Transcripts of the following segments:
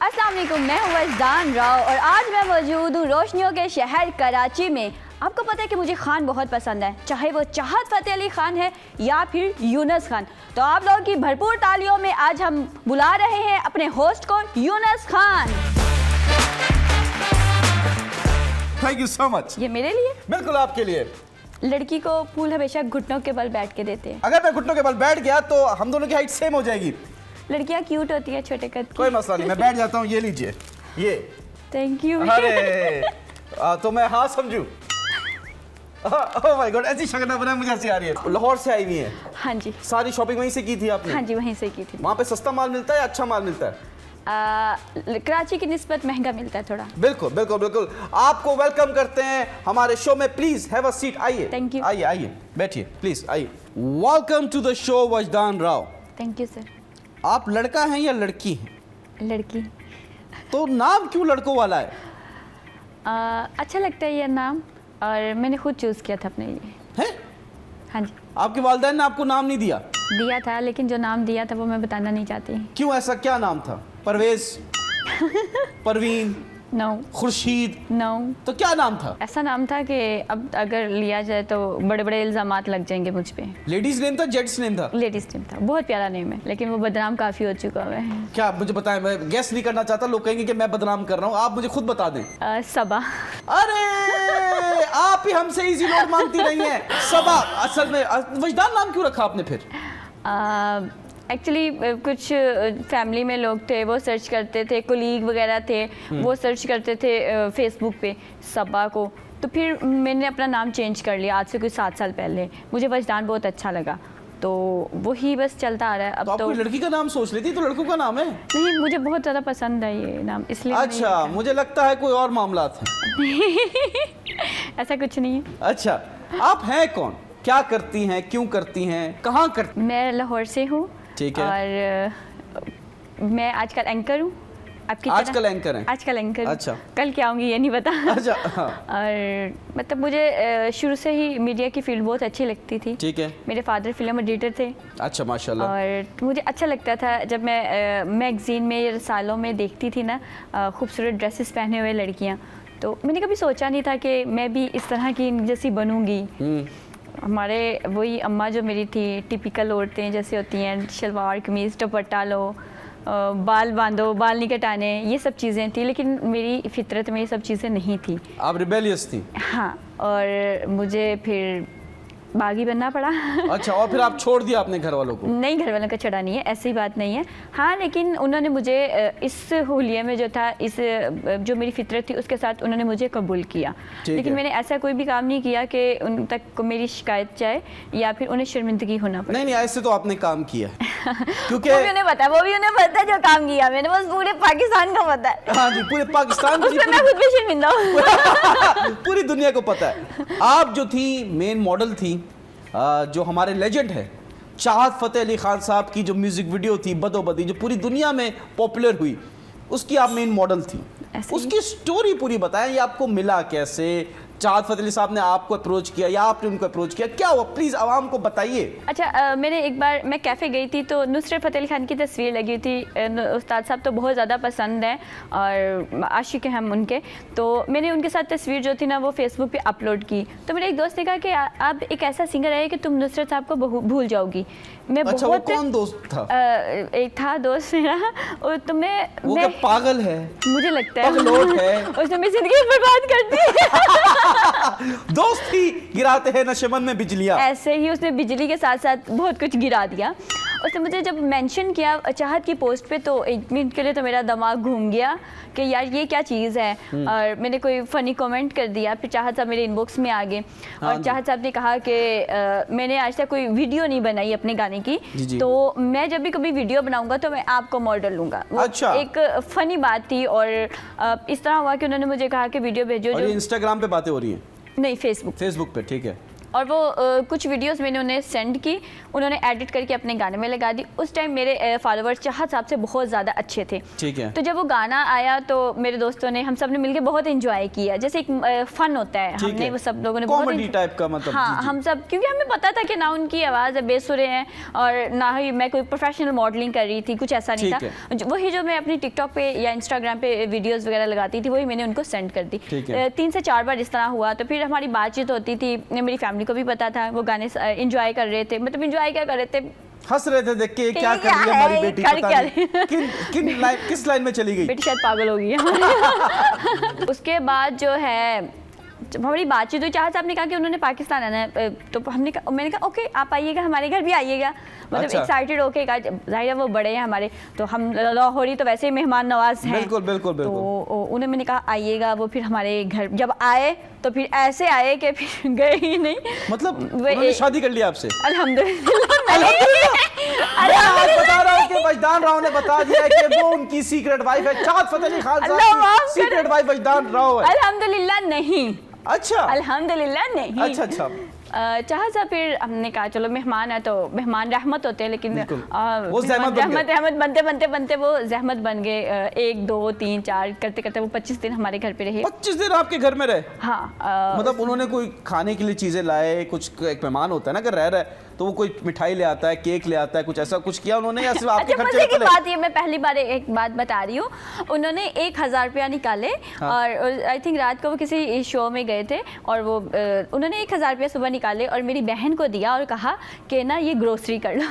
अस्सलाम वालेकुम, मैं हूं वजदान राव और आज मैं मौजूद हूं रोशनियों के शहर कराची में। आपको पता है कि मुझे खान बहुत पसंद है, चाहे वो चाहत फ़तेह अली खान है या फिर यूनुस खान। तो आप लोगों की भरपूर तालियों में आज हम बुला रहे हैं अपने होस्ट को, Yunus Khan. Thank you so much. ये मेरे लिए? बिल्कुल आपके लिए। लड़की को फूल हमेशा घुटनों के बल बैठ के देते हैं। अगर मैं घुटनों के बल बैठ गया तो हम दोनों की हाइट सेम हो जाएगी। लड़कियां क्यूट होती है छोटे कद की। कोई मसला नहीं, मैं बैठ जाता हूँ। ये लीजिए, ये। Thank you. अरे तो मैं हाँ समझू? ओह माय गॉड, ऐसी शक्ल ना बनाए, मुझे हंसी आ रही है। लाहौर से आई हुई है? हाँ जी। सारी शॉपिंग वहीं से की थी आपने? हाँ जी, वहीं से की थी। वहाँ पे सस्ता माल मिलता है या अच्छा माल मिलता है? कराची की निस्बत महंगा मिलता है थोड़ा। बिल्कुल बिल्कुल बिल्कुल। आपको वेलकम करते हैं हमारे शो में। Please have a seat. आइए। Thank you. आइए आइए, बैठिए प्लीज, आइए। Welcome to the show Wajdan Rao. Thank you sir. आप लड़का हैं या लड़की हैं? लड़की। तो नाम क्यों लड़कों वाला है? अच्छा लगता है ये नाम और मैंने खुद चूज़ किया था अपने लिए। हैं? हाँ जी। आपके वालिदैन ने आपको नाम नहीं दिया? दिया था, लेकिन जो नाम दिया था वो मैं बताना नहीं चाहती। क्यों, ऐसा क्या नाम था? परवेज, परवीन, नो। खुर्शीद? नो। तो क्या नाम था? ऐसा नाम था कि अब अगर लिया जाए तो बड़े बड़े इल्ज़ामात लग जाएंगे मुझ पे। लेडीज नेम था, जेंट्स नेम था? लेडीज नेम था। बहुत प्यारा नेम है, लेकिन वो बदनाम काफ़ी हो चुका है। क्या, मुझे बताएं, मैं गेस नहीं करना चाहता, लोग कहेंगे कि मैं बदनाम कर रहा हूँ। आप मुझे खुद बता दें। सबा। अरे आप ही हमसे इजी लोड मांगती रही हैं। सबा। असल में वजदान नाम क्यों रखा आपने फिर? एक्चुअली कुछ फैमिली में लोग थे, वो सर्च करते थे, कोलीग वगैरह थे, वो सर्च करते थे फेसबुक पे सबा को। तो फिर मैंने अपना नाम चेंज कर लिया आज से कुछ 7 साल पहले। मुझे वजदान बहुत अच्छा लगा, तो वही बस चलता आ रहा है। अब तो आप कोई लड़की का नाम सोच लेती, तो लड़कों का नाम है? नहीं, मुझे बहुत ज़्यादा पसंद है ये नाम, इसलिए। अच्छा, मुझे लगता है कोई और मामला था। ऐसा कुछ नहीं है। अच्छा, आप हैं कौन, क्या करती हैं, क्यों करती हैं, कहाँ करती? मैं लाहौर से हूँ। ठीक है। और मैं आजकल एंकर हूँ आपकी आजकल एंकर हैं? आजकल एंकर। अच्छा। कल क्या आऊँगी ये नहीं पता। अच्छा हाँ। और मतलब मुझे शुरू से ही मीडिया की फील्ड बहुत अच्छी लगती थी। ठीक है। मेरे फादर फिल्म एडिटर थे। अच्छा, माशाल्लाह। और मुझे अच्छा लगता था जब मैं मैगजीन में या रसालों में देखती थी ना खूबसूरत ड्रेसेस पहने हुए लड़कियाँ, तो मैंने कभी सोचा नहीं था कि मैं भी इस तरह की जैसी बनूँगी। हमारे वही अम्मा जो मेरी थी, टिपिकल औरतें जैसे होती हैं, शलवार कमीज़ दुपट्टा लो, बाल बांधो, बाल नहीं कटाने, ये सब चीज़ें थी। लेकिन मेरी फितरत में ये सब चीज़ें नहीं थी। आप रिबेलियस थी? हाँ, और मुझे फिर बागी बनना पड़ा। अच्छा, और फिर आप छोड़ दिया अपने घर वालों को? नहीं, घर वालों का छोड़ा नहीं है, ऐसी बात नहीं है। हाँ, लेकिन उन्होंने मुझे इस हुलिये में जो था, इस जो मेरी फितरत थी उसके साथ उन्होंने मुझे कबूल किया। लेकिन मैंने ऐसा कोई भी काम नहीं किया कि उन तक मेरी शिकायत जाए या फिर उन्हें शर्मिंदगी होना पड़े। नहीं, ऐसे तो आपने काम किया। क्योंकि वो भी उन्हें पता है जो काम किया मैंने, बस पूरे पाकिस्तान को पता है। हाँ जी, पूरे पाकिस्तान को, मैं खुद भी शर्मिंदा हूँ। पूरी दुनिया को पता है। आप जो थी मेन मॉडल थी, जो हमारे लेजेंड है चाहत फ़तेह अली खान साहब की जो म्यूजिक वीडियो थी बदोबदी, जो पूरी दुनिया में पॉपुलर हुई, उसकी आप मेन मॉडल थी। उसकी स्टोरी पूरी बताएं, ये आपको मिला कैसे? चाहत फ़तेह अली साहब ने आपको अप्रोच किया या आपने उनको अप्रोच किया, क्या हुआ, प्लीज़ आवाम को बताइए। अच्छा, मैंने एक बार मैं कैफ़े गई थी तो नुसरत फ़तेह अली खान की तस्वीर लगी थी। उस्ताद साहब तो बहुत ज़्यादा पसंद हैं और आशिक हैं हम उनके। तो मैंने उनके साथ तस्वीर जो थी ना वो फेसबुक पे अपलोड की। तो मेरे एक दोस्त ने कहा कि अब एक ऐसा सिंगर है कि तुम नुसरत साहब को भूल जाओगी। मैं अच्छा, बहुत, वो कौन दोस्त था? एक था दोस्त मेरा, और वो क्या पागल है? मुझे लगता है पगलोट है। उसने मेरी जिंदगी बर्बाद कर दी। दोस्ती गिराते हैं नशेमन में बिजलियाँ। ऐसे ही उसने बिजली के साथ साथ बहुत कुछ गिरा दिया। उसने मुझे जब मेंशन किया चाहत की पोस्ट पे तो एक मिनट के लिए तो मेरा दिमाग घूम गया कि यार ये क्या चीज़ है। और मैंने कोई फ़नी कमेंट कर दिया, फिर चाहत साहब मेरे इनबॉक्स में आ गए। और चाहत साहब ने कहा कि मैंने आज तक कोई वीडियो नहीं बनाई अपने गाने की, तो मैं जब भी कभी वीडियो बनाऊंगा तो मैं आपको मॉडल लूँगा। अच्छा। एक फ़नी बात थी और इस तरह हुआ कि उन्होंने मुझे कहा कि वीडियो भेजो। और ये इंस्टाग्राम पे बातें हो रही हैं? नहीं, फेसबुक पे। ठीक है। और वो कुछ वीडियोस मैंने उन्हें सेंड की, उन्होंने एडिट करके अपने गाने में लगा दी। उस टाइम मेरे फॉलोअर्स चाहत साहब से बहुत ज़्यादा अच्छे थे। ठीक है। तो जब वो गाना आया तो मेरे दोस्तों ने, हम सब ने मिलकर बहुत एंजॉय किया, जैसे एक फन होता है, हमने वो सब लोगों ने कॉमेडी टाइप का मतलब। हाँ, हम सब, क्योंकि हमें पता था कि ना उनकी आवाज़ है बेसुरे हैं और ना ही मैं कोई प्रोफेशनल मॉडलिंग कर रही थी, कुछ ऐसा नहीं था। वही जो मैं अपनी टिकटॉक पे या इंस्टाग्राम पे वीडियोस वगैरह लगाती थी वही मैंने उनको सेंड कर दी। 3 से 4 बार इस तरह हुआ। तो फिर हमारी बातचीत होती थी, मेरी फैमिली को भी पता था, वो गाने इंजॉय कर रहे थे, मतलब इंजॉय क्या कर रहे थे, हंस रहे थे देख के, क्या कर रही है हमारी बेटी, पता नहीं किस लाइन में चली गई, बेटी शायद पागल हो गई है। उसके बाद जो है जब हमारी बातचीत हुई, चाहत साहब ने कहा कि उन्होंने पाकिस्तान आना है, तो मैंने कहा ओके आप आइएगा, हमारे घर भी आइएगा, मतलब एक्साइटेड होके कहा। जाहिर है वो बड़े हैं हमारे, तो हम लाहौरी तो वैसे ही मेहमान नवाज हैं। बिल्कुल बिल्कुल बिल्कुल। तो उन्हें मैंने कहा आइएगा, वो फिर हमारे घर जब आए तो फिर ऐसे आए कि फिर गए ही नहीं। मतलब उन्होंने शादी कर लिया आपसे? अल्हम्दुलिल्लाह। आज बता रहा हूँ कि वजदान राव ने बता दिया है कि वो उनकी सीक्रेट वाइफ है, चाहत फतेह अली खान साहब की सीक्रेट वाइफ वजदान राव है। अल्हम्दुलिल्लाह नहीं। अच्छा, अल्हम्दुलिल्लाह नहीं। अच्छा अच्छा। चाहा फिर हमने कहा चलो मेहमान है तो मेहमान रहमत होते हैं, लेकिन वो रहमत बनते वो जहमत बन गए। 1 2 3 4 करते करते वो 25 दिन हमारे घर पे रहे। 25 दिन आपके घर में रहे? हाँ। मतलब उन्होंने कोई खाने के लिए चीजें लाए, कुछ एक मेहमान होता है ना, अगर रह रहा है तो वो कोई मिठाई ले आता है, केक ले आता है, कुछ ऐसा कुछ किया उन्होंने या सिर्फ आपके खर्चे की बात ये मैं पहली बार एक बात बता रही हूँ, उन्होंने 1000 रुपया निकाले। हाँ। और आई थिंक रात को वो किसी शो में गए थे और वो उन्होंने 1000 रुपया सुबह निकाले और मेरी बहन को दिया और कहा कि ना ये ग्रोसरी कर लो।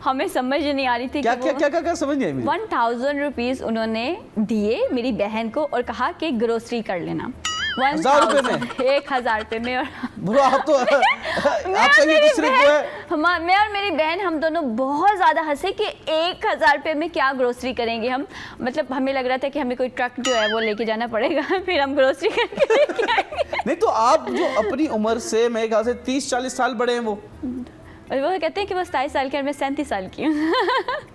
हमें समझ नहीं आ रही थी क्या क्या क्या क्या समझ नहीं आई। 1000 रुपीज़ उन्होंने दिए मेरी बहन को और कहा कि ग्रोसरी कर लेना। 1000 रुपए में? 1000 रुपए में। और बुरा आप तो आपका ये तो सिर्फ है। मैं और मेरी बहन हम दोनों बहुत ज़्यादा हंसे कि 1000 रुपये में क्या ग्रोसरी करेंगे हम, मतलब हमें लग रहा था कि हमें कोई ट्रक जो है वो लेके जाना पड़ेगा, फिर हम ग्रोसरी करके लेके आएंगे। नहीं तो आप जो अपनी उम्र से मेरे ख्याल से 30-40 साल बड़े हैं वो वो कहते हैं कि वो 27 साल के और मैं 37 साल की हूँ।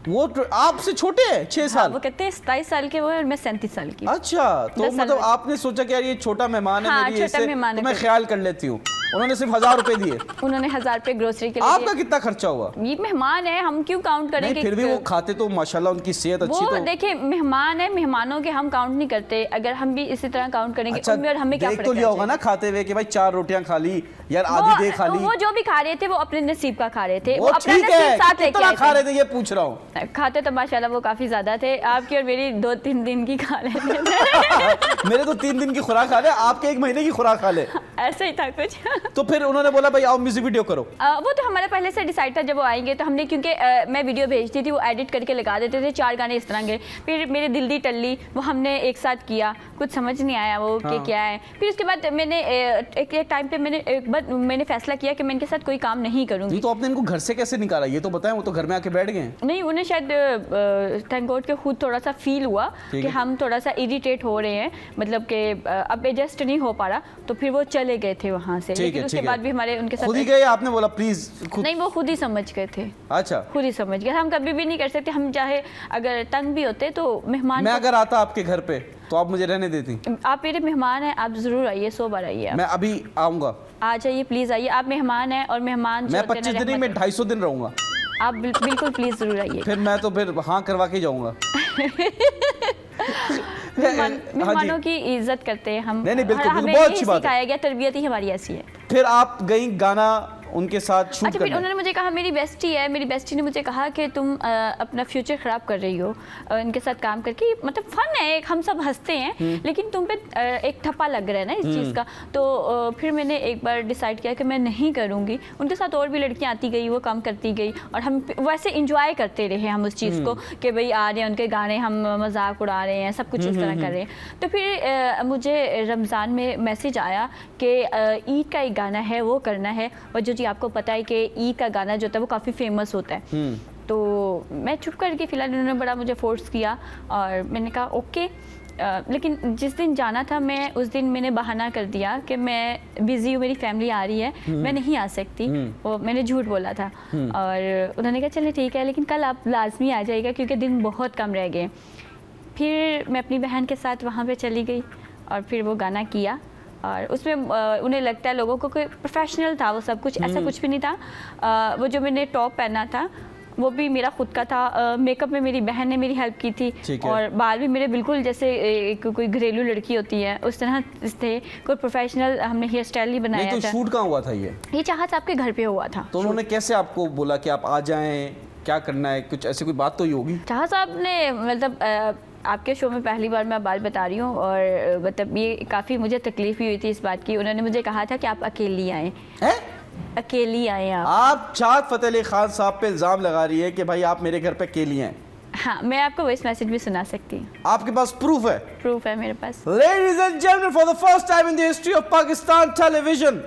वो आपसे छोटे हैं 6 साल। हाँ, वो कहते हैं 27 साल के वो है और मैं 37 साल की। अच्छा, तो मतलब आपने सोचा कि यार ये छोटा मेहमान है, हाँ, मेरी छोटा मेहमान है, तो मैं ख्याल कर लेती हूँ। उन्होंने सिर्फ 1000 रुपए दिए। उन्होंने 1000 रुपए ग्रोसरी के लिए। आपका कितना खर्चा हुआ? ये मेहमान है, हम क्यों काउंट करेंगे? नहीं, फिर भी वो खाते तो माशाल्लाह उनकी सेहत अच्छी तो। देखिए मेहमान है, मेहमानों के हम काउंट नहीं करते, अगर हम भी इसी तरह काउंट करेंगे। अच्छा, और हमें क्या देख तो लिया होगा ना खाते हुए कि भाई 4 रोटियां खा ली यार, आधी दे खा ली। वो जो भी खा रहे थे वो अपने नसीब का खा रहे थे, वो अपना नसीब साथ लेके आए थे। खा रहे थे ये पूछ रहा हूँ। खाते तो माशाल्लाह वो काफी ज्यादा थे, आपकी और मेरी 2-3 दिन की खा लेते थे। मेरे तो 3 दिन की खुराक खा ले, आपके 1 महीने की खुराक खा ले। ऐसा ही था कुछ। तो फिर उन्होंने बोला भाई आओ म्यूजिक वीडियो करो। वो तो हमारे पहले से डिसाइड था, जब वो आएंगे तो हमने, क्योंकि मैं वीडियो भेजती थी वो एडिट करके लगा देते थे, 4 गाने इस तरह के। फिर मेरे दिल दी टल्ली वो हमने एक साथ किया, कुछ समझ नहीं आया वो कि क्या है। फिर उसके बाद मैंने एक टाइम पे मैंने फैसला किया कि मैं इनके साथ कोई काम नहीं करूँगी। तो आपने इनको घर से कैसे निकाला ये तो बताएं, वो तो घर में आके बैठ गए। नहीं, उन्हें शायद थैंक गॉड के खुद थोड़ा सा फील हुआ कि हम थोड़ा सा इरिटेट हो रहे हैं, मतलब कि अब एडजस्ट नहीं हो पा रहा, तो फिर वो चले गए थे वहाँ से। लेकिन उसके बाद भी हमारे उनके साथ खुद ही गए, आपने बोला प्लीज खुद? नहीं, वो खुद ही समझ गए थे। अच्छा, खुद ही समझ गए। हम कभी भी नहीं कर सकते, हम चाहे अगर तंग भी होते तो मेहमान। मैं अगर आता आपके घर पे तो आप मुझे रहने देती? आप मेरे मेहमान हैं, आप जरूर आइए, 100 बार आइए। मैं अभी आऊँगा। आ जाइए प्लीज, आइए, आप मेहमान हैं और मेहमान। मैं 25 दिन में 250 दिन रहूँगा। आप बिल्कुल प्लीज जरूर आइए। फिर मैं तो फिर हाँ करवा के जाऊँगा। मेहमानों की इज्जत करते हैं हम। नहीं बिल्कुल, बहुत अच्छी बात है। सिखाया गया, तरबियत ही हमारी ऐसी है। फिर आप गई गाना उनके साथ शूट अच्छा, फिर उन्होंने मुझे कहा, मेरी बेस्टी है, मेरी बेस्टी ने मुझे कहा कि तुम अपना फ्यूचर ख़राब कर रही हो इनके साथ काम करके, मतलब फ़न है, हम सब हंसते हैं, लेकिन तुम पे एक ठप्पा लग रहा है ना इस चीज़ का। तो फिर मैंने एक बार डिसाइड किया कि मैं नहीं करूँगी। उनके साथ और भी लड़कियाँ आती गई, वो काम करती गई और हम वैसे इंजॉय करते रहे हम उस चीज़ को कि भाई आ रहे हैं उनके गाने, हम मजाक उड़ा रहे हैं, सब कुछ इस तरह कर रहे हैं। तो फिर मुझे रमज़ान में मैसेज आया कि ईद का एक गाना है वो करना है, और जो जी आपको पता है कि ईद का गाना जो होता है वो काफ़ी फेमस होता है। तो मैं चुप करके, फिलहाल उन्होंने बड़ा मुझे फोर्स किया और मैंने कहा ओके। लेकिन जिस दिन जाना था मैं उस दिन मैंने बहाना कर दिया कि मैं बिज़ी हूँ, मेरी फैमिली आ रही है, मैं नहीं आ सकती। वो मैंने झूठ बोला था और उन्होंने कहा चलिए ठीक है, लेकिन कल आप लाजमी आ जाइएगा क्योंकि दिन बहुत कम रह गए। फिर मैं अपनी बहन के साथ वहाँ पे चली गई और फिर वो गाना किया और उसमें उन्हें लगता है लोगों को कोई प्रोफेशनल था वो सब कुछ, ऐसा कुछ भी नहीं था। वो जो मैंने टॉप पहना था वो भी मेरा खुद का था। मेकअप में मेरी बहन ने मेरी हेल्प की थी और बाल भी मेरे बिल्कुल जैसे कोई घरेलू लड़की होती है उस तरह थे, कोई प्रोफेशनल हमने हेयर स्टाइल नहीं बनाया नहीं, तो था। शूट कहाँ हुआ था ये चाहत साहब के घर पे हुआ था। तो उन्होंने कैसे आपको बोला कि आप आ जाएं, क्या करना है, कुछ ऐसी कोई बात तो ही होगी? चाहत साहब ने मतलब आपके शो में पहली बार मैं बात बता रही हूँ और मतलब ये काफ़ी मुझे तकलीफ भी हुई थी इस बात की। उन्होंने मुझे कहा था कि आप अकेली आएँ, अकेली आए आप चाहत फतेह अली खान साहब पे इल्ज़ाम लगा रही है कि भाई आप मेरे घर पे अकेली हैं। हाँ, मैं आपको वॉइस मैसेज भी सुना सकती हूँ। आपके पास प्रूफ है? प्रूफ है मेरे पास। Ladies and gentlemen, for the first time in the history of Pakistan television,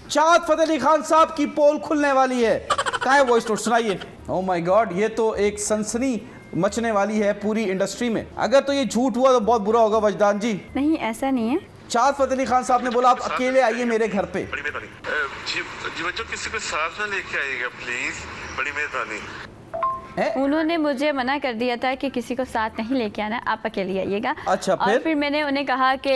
चाहत फतेह अली खान साहब की पोल खुलने वाली है। क्या है वॉइस नोट, सुनाइए। ओह माय गॉड, ये तो एक सनसनी मचने वाली है पूरी इंडस्ट्री में। अगर तो ये झूठ हुआ तो बहुत बुरा होगा वजदान जी। नहीं, ऐसा नहीं है। चाहत फतेह अली खान साहब ने बोला आप अकेले आइए मेरे घर पे। बड़ी मेहरबानी जी बच्चों, किसी को साथ में लेके आइएगा प्लीज, बड़ी मेहरबानी। उन्होंने मुझे मना कर दिया था कि किसी को साथ नहीं लेके आना, आप अकेले आइएगा। अच्छा, और फिर मैंने उन्हें कहा कि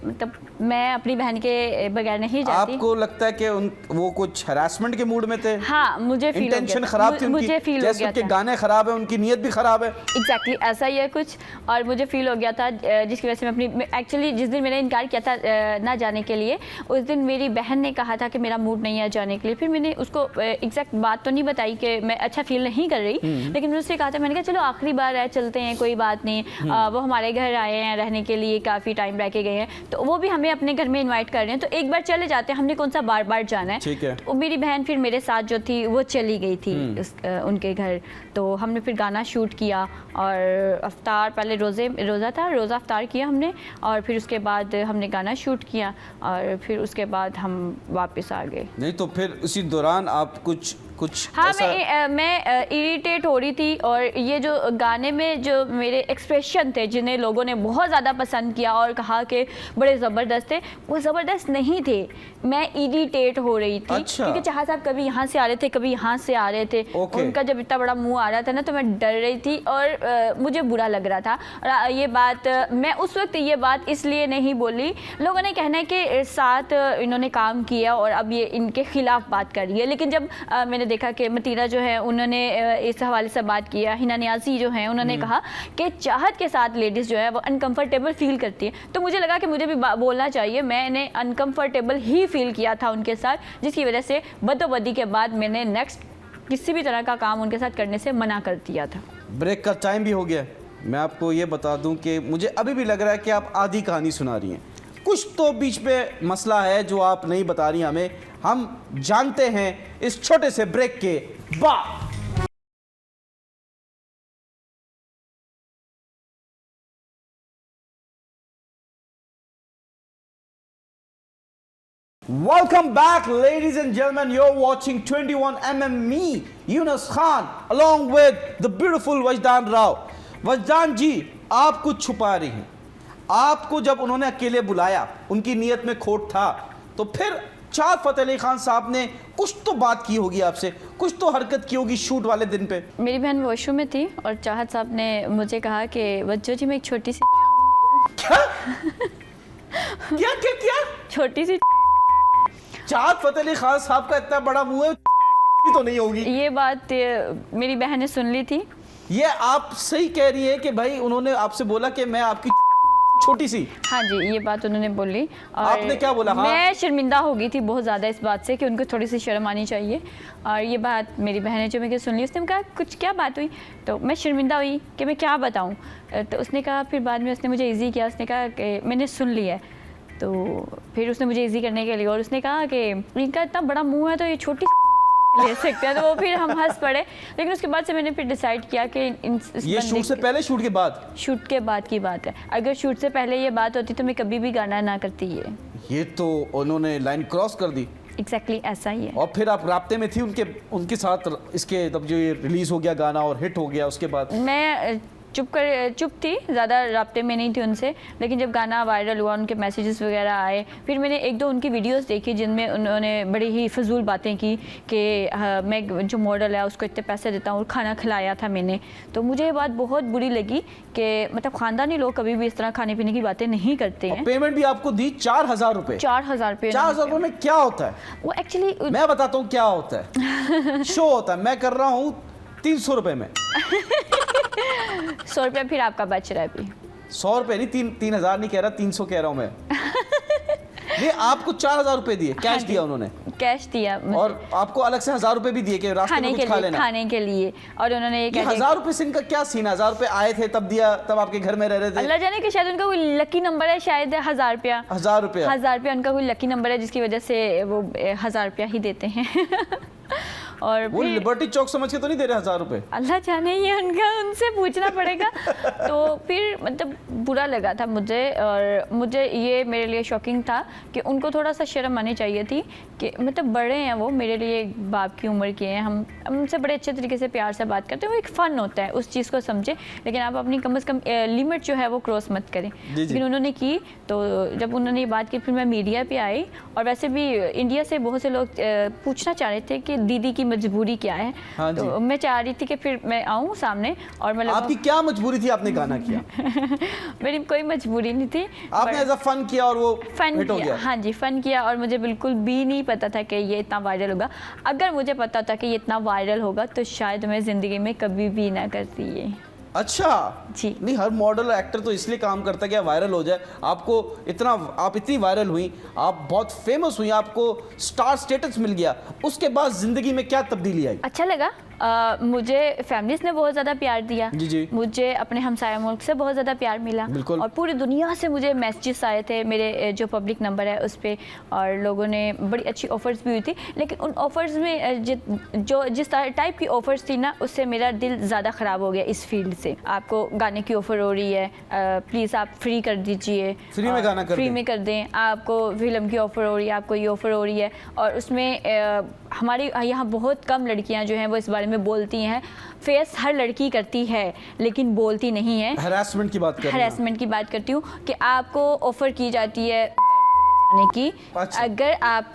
मतलब मैं अपनी बहन के बगैर नहीं जाती। आपको लगता है कि वो कुछ हरासमेंट के मूड में थे? हाँ, मुझे फील हो गया, इंटेंशन खराब थी उनकी, मुझे फील हो गया उनके था। गाने खराब है, उनकी नीयत भी खराब है। एग्जैक्टली ऐसा ही है कुछ। और मुझे फील हो गया था जिसकी वजह से मैं अपनी एक्चुअली जिस दिन मैंने इनकार किया था ना जाने के लिए, उस दिन मेरी बहन ने कहा था कि मेरा मूड नहीं है जाने के लिए। फिर मैंने उसको एग्जैक्ट बात तो नहीं बताई कि मैं अच्छा फील नहीं कर रही, लेकिन मैंने उससे कहा था, मैंने कहा चलो आखिरी बार है, चलते हैं, कोई बात नहीं। वो हमारे घर आए हैं रहने के लिए, काफ़ी टाइम रह के गए हैं, तो वो भी हमें अपने घर में इनवाइट कर रहे हैं, तो एक बार चले जाते हैं, हमने कौन सा बार बार जाना है। ठीक है। तो मेरी बहन फिर मेरे साथ जो थी वो चली गई थी उनके घर। तो हमने फिर गाना शूट किया और अफ्तार, पहले रोज़ा अफ्तार किया हमने, और फिर उसके बाद हमने गाना शूट किया और फिर उसके बाद हम वापस आ गए। नहीं तो फिर उसी दौरान आप कुछ हाँ, ऐसा... मैं इरिटेट हो रही थी। और ये जो गाने में जो मेरे एक्सप्रेशन थे जिन्हें लोगों ने बहुत ज़्यादा पसंद किया और कहा कि बड़े ज़बरदस्त थे, वो ज़बरदस्त नहीं थे, मैं इरिटेट हो रही थी। अच्छा। क्योंकि चाहत साहब कभी यहाँ से आ रहे थे, कभी यहाँ से आ रहे थे। उनका जब इतना बड़ा मुंह आ रहा था ना, तो मैं डर रही थी और मुझे बुरा लग रहा था। और ये बात मैं उस वक्त ये बात इसलिए नहीं बोली, लोगों ने कहना है कि साथ इन्होंने काम किया और अब ये इनके खिलाफ बात कर रही है। लेकिन जब मैंने देखा कि मतीरा जो है उन्होंने इस हवाले से बात किया, हिना नियाज़ी जो है उन्होंने कहा कि चाहत के साथ लेडीज़ जो है वो अनकंफर्टेबल फील करती है, तो मुझे लगा कि मुझे भी बोलना चाहिए। मैंने अनकंफर्टेबल ही फील किया था उनके साथ, जिसकी वजह से बदोबदी के बाद मैंने नेक्स्ट किसी भी तरह का काम उनके साथ करने से मना कर दिया था। ब्रेक का टाइम भी हो गया। मैं आपको ये बता दूं कि मुझे अभी भी लग रहा है कि आप आधी कहानी सुना रही हैं, कुछ तो बीच में मसला है जो आप नहीं बता रही हमें। हम जानते हैं इस छोटे से ब्रेक के बाद। Welcome back, ladies and gentlemen. You're watching 21mm. Me, Yunus Khan, along with the beautiful Wajdan Rao. वजदान जी, आप कुछ छुपा रही हैं। आपको जब उन्होंने अकेले बुलाया, उनकी नीयत में खोट था, तो फिर चाहत फतेह अली खान साहब ने कुछ तो बात की होगी आपसे, कुछ तो हरकत की होगी शूट वाले दिन पे। मेरी बहन वॉशरूम में थी और चाहत साहब ने मुझे कहा कि वज्जो जी मैं एक छोटी सी क्या क्या क्या क्या छोटी सी चाहत फतेह अली खान साहब का इतना बड़ा मुंह है, तो नहीं होगी। ये बात मेरी बहन ने सुन ली थी। ये आप सही कह रही है कि भाई उन्होंने आपसे बोला कि मैं आपकी छोटी सी? हाँ जी, ये बात उन्होंने बोली। और आपने क्या बोला? हाँ? मैं शर्मिंदा हो गई थी बहुत ज़्यादा इस बात से कि उनको थोड़ी सी शर्म आनी चाहिए। और ये बात मेरी बहन ने जो मैं सुन ली, उसने कहा कुछ क्या बात हुई, तो मैं शर्मिंदा हुई कि मैं क्या बताऊँ। तो उसने कहा, फिर बाद में उसने मुझे इजी किया, उसने कहा कि मैंने सुन लिया है। तो फिर उसने मुझे इजी करने के लिए और उसने कहा कि इनका इतना बड़ा मुँह है तो ये छोटी ले सकते हैं। तो वो फिर हम हंस पड़े। लेकिन उसके बाद से मैंने फिर डिसाइड किया कि ये शूट से पहले, शूट के बाद? शूट के बाद की बात है। अगर शूट से पहले ये बात होती तो मैं कभी भी गाना ना करती। ये तो उन्होंने लाइन क्रॉस कर दी। एग्जैक्टली ऐसा ही है। और फिर आप राब्ते में थी उनके साथ, इसके तब जो ये रिलीज हो गया गाना और हिट हो गया, उसके बाद? मैं चुप थी, ज़्यादा राब्ते में नहीं थी उनसे। लेकिन जब गाना वायरल हुआ, उनके मैसेजेस वगैरह आए, फिर मैंने एक दो उनकी वीडियोस देखी जिनमें उन्होंने बड़ी ही फजूल बातें की कि मैं जो मॉडल है उसको इतने पैसे देता हूँ और खाना खिलाया था मैंने। तो मुझे ये बात बहुत बुरी लगी कि मतलब ख़ानदानी लोग कभी भी इस तरह खाने पीने की बातें नहीं करते हैं। पेमेंट भी आपको दी 4,000 रुपए। 4,000 रुपये। 4,000 रुपए में क्या होता है? वो एक्चुअली मैं बताता हूँ क्या होता है। शो होता है, मैं कर रहा हूँ 300 रुपए में। 100 रुपये फिर आपका बच रहा है अभी। 100 रुपए नहीं, 3,000 नहीं कह रहा, 300 कह रहा हूँ मैं। ये आपको 4,000 रुपए दिए, कैश दिया उन्होंने? कैश दिया और आपको अलग से 1,000 रुपए भी दिए कि रास्ते में कुछ खा लेना? खाने के लिए। और उन्होंने ये 1,000 रुपए से इनका क्या सीन? 1,000 रुपए आए थे तब दिया, तब आपके घर में रह रहे थे? अल्लाह जाने कि शायद उनका कोई लकी नंबर है, शायद 1,000 रुपया। 1,000 रुपया? 1,000 रुपया उनका कोई लकी नंबर है जिसकी वजह से वो 1,000 रुपया ही देते हैं। और वो लिबर्टी चौक समझ के तो नहीं दे रहे 1,000 रुपए? अल्लाह जाने, ये उनका उनसे पूछना पड़ेगा। तो फिर मतलब बुरा लगा था मुझे, और मुझे ये मेरे लिए शॉकिंग था कि उनको थोड़ा सा शर्म आनी चाहिए थी कि मतलब बड़े हैं वो, मेरे लिए बाप की उम्र के हैं, हम उनसे बड़े अच्छे तरीके से प्यार से बात करते हैं, वो एक फ़न होता है, उस चीज़ को समझे। लेकिन आप अपनी कम से कम लिमिट जो है वो क्रॉस मत करें। लेकिन उन्होंने की, तो जब उन्होंने ये बात की फिर मैं मीडिया पे आई। और वैसे भी इंडिया से बहुत से लोग पूछना चाह रहे थे कि दीदी की मजबूरी क्या है। हाँ तो मैं चाह रही थी कि फिर मैं आऊँ सामने और मैं आपकी क्या मजबूरी थी? आपने गाना किया। मेरी कोई मजबूरी नहीं थी, आपने एज अ फन किया और वो फन हिट हो किया। गया। हाँ जी, फन किया। और मुझे बिल्कुल भी नहीं पता था कि ये इतना वायरल होगा। अगर मुझे पता था कि ये इतना वायरल होगा तो शायद मैं ज़िंदगी में कभी भी ना करती ये। अच्छा जी। नहीं, हर मॉडल एक्टर तो इसलिए काम करता है कि वायरल हो जाए। आप इतनी वायरल हुई, आप बहुत फेमस हुई, आपको स्टार स्टेटस मिल गया, उसके बाद जिंदगी में क्या तब्दीली आई? अच्छा लगा। मुझे फैमिलीज ने बहुत ज़्यादा प्यार दिया। जी जी। मुझे अपने हमसाया मुल्क से बहुत ज़्यादा प्यार मिला। बिल्कुल। और पूरी दुनिया से मुझे मैसेजेस आए थे मेरे जो पब्लिक नंबर है उस पर, और लोगों ने बड़ी अच्छी ऑफ़र्स भी हुई थी। लेकिन उन ऑफ़र्स में जिस टाइप की ऑफ़र्स थी ना, उससे मेरा दिल ज़्यादा ख़राब हो गया इस फील्ड से। आपको गाने की ऑफ़र हो रही है, प्लीज़ आप फ्री कर दीजिए, फ्री में गाना कर फ्री दें। में कर दें। आपको फिल्म की ऑफ़र हो रही है, आपको ये ऑफ़र हो रही है। और उसमें हमारी यहाँ बहुत कम लड़कियाँ जो हैं वो इस बारे में बोलती हैं। फेस हर लड़की करती है लेकिन बोलती नहीं है। हरासमेंट की बात कर रहे हैं? हरासमेंट की बात करती हूँ कि आपको ऑफ़र की जाती है जाने की। अच्छा। अगर आप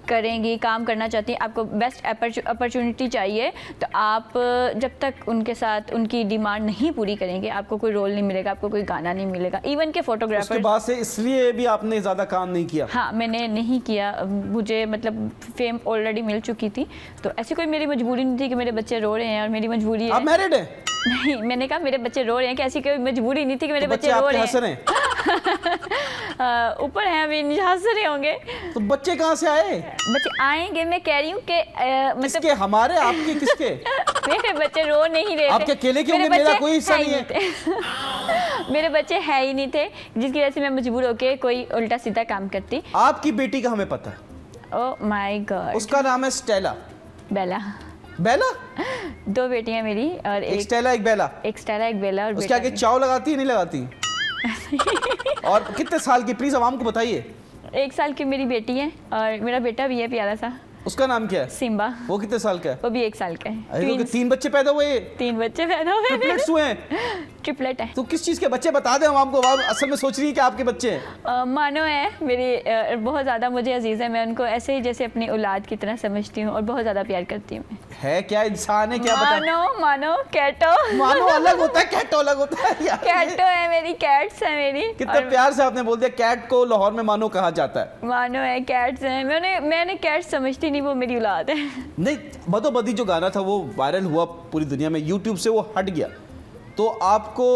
करेंगी, काम करना चाहती हैं, आपको बेस्ट अपॉर्चुनिटी चाहिए, तो आप जब तक उनके साथ उनकी डिमांड नहीं पूरी करेंगे, आपको कोई रोल नहीं मिलेगा, आपको कोई गाना नहीं मिलेगा। इवन के फोटोग्राफर। उसके बाद से इसलिए भी आपने ज़्यादा काम नहीं किया? हाँ, मैंने नहीं किया। मुझे मतलब फेम ऑलरेडी मिल चुकी थी, तो ऐसी कोई मेरी मजबूरी नहीं थी कि मेरे बच्चे रो रहे हैं और मेरी मजबूरी है। आप मैरिड हैं? नहीं, मैंने कहा मेरे बच्चे रो रहे हैं कि ऐसी कोई मजबूरी नहीं थी कि मेरे तो बच्चे रो रहे हंस रहे हैं। हैं? ऊपर हैं अभी, नहीं हंस रहे होंगे। तो बच्चे कहाँ से आए? बच्चे आएंगे, मैं कह रही हूँ कि मतलब किसके? हमारे? आपके? किसके? मेरे बच्चे रो नहीं रहे थे। आपके अकेले के होंगे, मेरा कोई हिस्सा नहीं है। मेरे बच्चे है ही नहीं थे, जिसकी वजह से मैं मजबूर होके कोई उल्टा सीधा काम करती। आपकी बेटी का हमें पता है। Oh my God. उसका नाम है स्टेला। बेला। बेला? 2 बेटियां मेरी, और एक स्टेला, एक बेला। एक स्टेला, एक बेला। और उसके आगे चाव लगाती है, नहीं लगाती? और कितने साल की? प्लीज आवाम को बताइए। 1 साल की मेरी बेटी है, और मेरा बेटा भी है प्यारा सा। उसका नाम क्या है? सिम्बा। वो कितने साल का है? वो भी 1 साल का है। अरे तो 3 बच्चे पैदा हुए? 3 बच्चे पैदा हुए। ट्रिपलेट्स हुए हैं? ट्रिपलेट है। तो किस चीज़ के बच्चे? बता दें आवाम को। आवाम असल में सोच रही है कि आपके बच्चे हैं। मानो है मेरी, बहुत ज़्यादा मुझे अजीज़ है। मैं उनको ऐसे ही जैसे अपनी औलाद की तरह समझती हूँ और बहुत ज़्यादा प्यार करती हूँ। है क्या? इंसान है क्या? बता। मानो कैटो। मानो अलग होता है, कैटो अलग होता है यार। कैटो है मेरी, कैट्स है मेरी। कितना प्यार से आपने बोल दिया। कैट को लाहौर में मानो कहा जाता है। मानो है, कैट्स हैं। मैंने कैट्स समझती नहीं, वो मेरी औलाद है। नहीं, बदोबदी जो गाना था वो वायरल हुआ पूरी दुनिया में, यूट्यूब से वो हट गया, तो आपको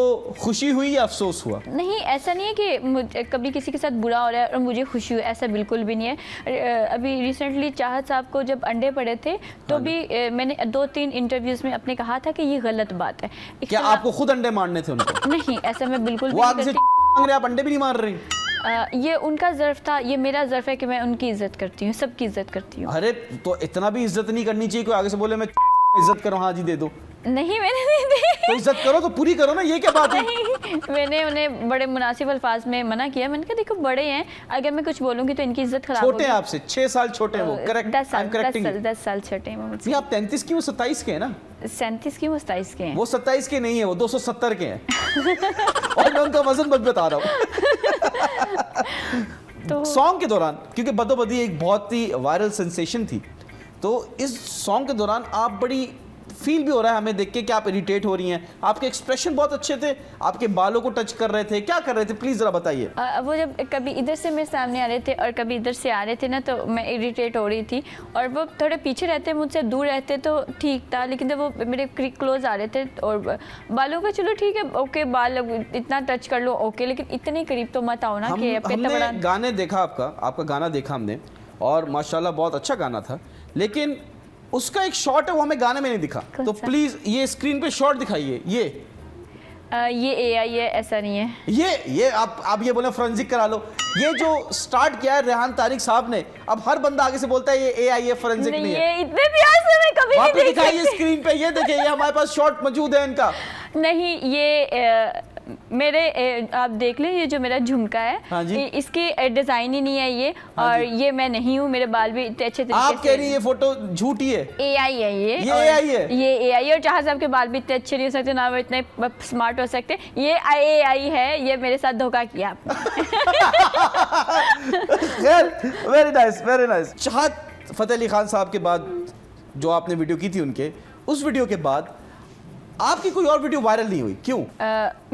खुशी हुई या अफसोस हुआ? नहीं, ऐसा नहीं है कि कभी किसी के साथ बुरा हो रहा है और मुझे खुशी हुई, ऐसा बिल्कुल भी नहीं है। अभी रिसेंटली चाहत साहब को जब अंडे पड़े थे तो भी मैंने 2-3 इंटरव्यूज़ में अपने कहा था कि ये गलत बात है। क्या आपको खुद अंडे मारने थे उनको? नहीं, ऐसा मैं बिल्कुल वो भी आगे नहीं से करती। मांग रहे, आप अंडे भी नहीं मार रही? ये उनका ज़र्फ था, ये मेरा ज़र्फ है कि मैं उनकी इज्जत करती हूँ, सबकी इज्जत करती हूँ। अरे तो इतना भी इज्जत नहीं करनी चाहिए कोई आगे से बोले मैं इज्जत करूँ, हाँ जी दे दो। नहीं, मैंने नहीं दी। तो इज्जत करो तो पूरी करो ना, ये क्या बात है? नहीं, मैंने उन्हें बड़े मुनासिब अल्फाज में मना किया। मैंने कहा देखो बड़े हैं, अगर मैं कुछ बोलूंगी तो इनकी इज्जत खराब छोटे हैं आपसे 6 साल छोटे हैं वो, करेक्ट? 10 साल छोटे हैं वो मुझसे। नहीं, आप 33 की, वो 27 के हैं ना? 37 की, वो 27 के हैं। वो 27 के नहीं है, वो 270 के हैं। और मैं उनका वजन बस बता रहा हूँ। तो सॉन्ग के दौरान, क्योंकि बदोबदी एक बहुत ही वायरल सेंसेशन थी, तो इस सॉन्ग के दौरान आप बड़ी फील भी हो रहा है हमें देख के कि आप इरिटेट हो रही हैं, आपके एक्सप्रेशन बहुत अच्छे थे, आपके बालों को टच कर रहे थे, क्या कर रहे थे, प्लीज जरा बताइए। वो जब कभी इधर से मेरे सामने आ रहे थे और कभी इधर से आ रहे थे ना, तो मैं इरिटेट हो रही थी। और वो थोड़े पीछे रहते, मुझसे दूर रहते तो ठीक था, लेकिन जब वो मेरे क्लोज आ रहे थे और बालों का चलो ठीक है, ओके, बाल इतना टच कर लो ओके, लेकिन इतने करीब तो मत आओ ना कि हमने गाने देखा, आपका गाना देखा हमने, और माशाल्लाह बहुत अच्छा गाना था, लेकिन उसका एक शॉट है वो हमें गाने में नहीं दिखा। तो प्लीज ये स्क्रीन पे शॉट दिखाइए। ये AI है, ऐसा नहीं है। ये आप ये बोले फोरेंसिक करा लो। ये जो स्टार्ट किया है रेहान तारिक साहब ने, अब हर बंदा आगे से बोलता है ये AI है, फोरेंसिक नहीं है। ये इतने प्यार से मैं कभी नहीं देख दिखाइए स्क्रीन पे, ये देखिए, ये हमारे पास शॉट मौजूद है इनका। नहीं, ये मेरे आप देख लें, ये जो मेरा झुमका है, हाँ जी, इसकी डिजाइन ही नहीं है ये। हाँ, और ये मैं नहीं हूँ, मेरे बाल भी इतने अच्छे तरीके से। आप कह रही है ये फोटो झूठी है? AI है ये AI है। ये AI है, और जहाँ साहब के बाल भी इतने अच्छे नहीं हो सकते, ना वो इतने स्मार्ट हो सकते। ये AI है, ये मेरे साथ धोखा किया आपने। Very nice, very nice. चाहत फतेह अली खान साहब के बाद जो आपने वीडियो की थी उनके, उस वीडियो के बाद आपकी कोई और वीडियो वायरल नहीं हुई, क्यों?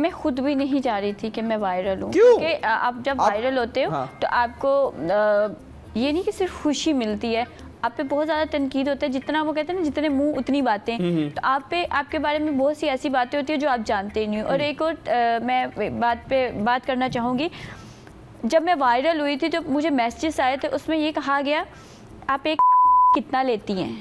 मैं खुद भी नहीं चाह रही थी कि मैं वायरल हूँ, क्यों? क्योंकि आप जब वायरल होते हो, हाँ, तो आपको ये नहीं कि सिर्फ खुशी मिलती है, आप पे बहुत ज़्यादा तनकीद होता है। जितना वो कहते हैं ना, जितने मुंह उतनी बातें। तो आप पे, आपके बारे में बहुत सी ऐसी बातें होती है जो आप जानते नहीं हो। और एक और मैं बात करना चाहूँगी, जब मैं वायरल हुई थी, जब मुझे मैसेजेस आए थे, उसमें ये कहा गया आप एक कितना लेती हैं,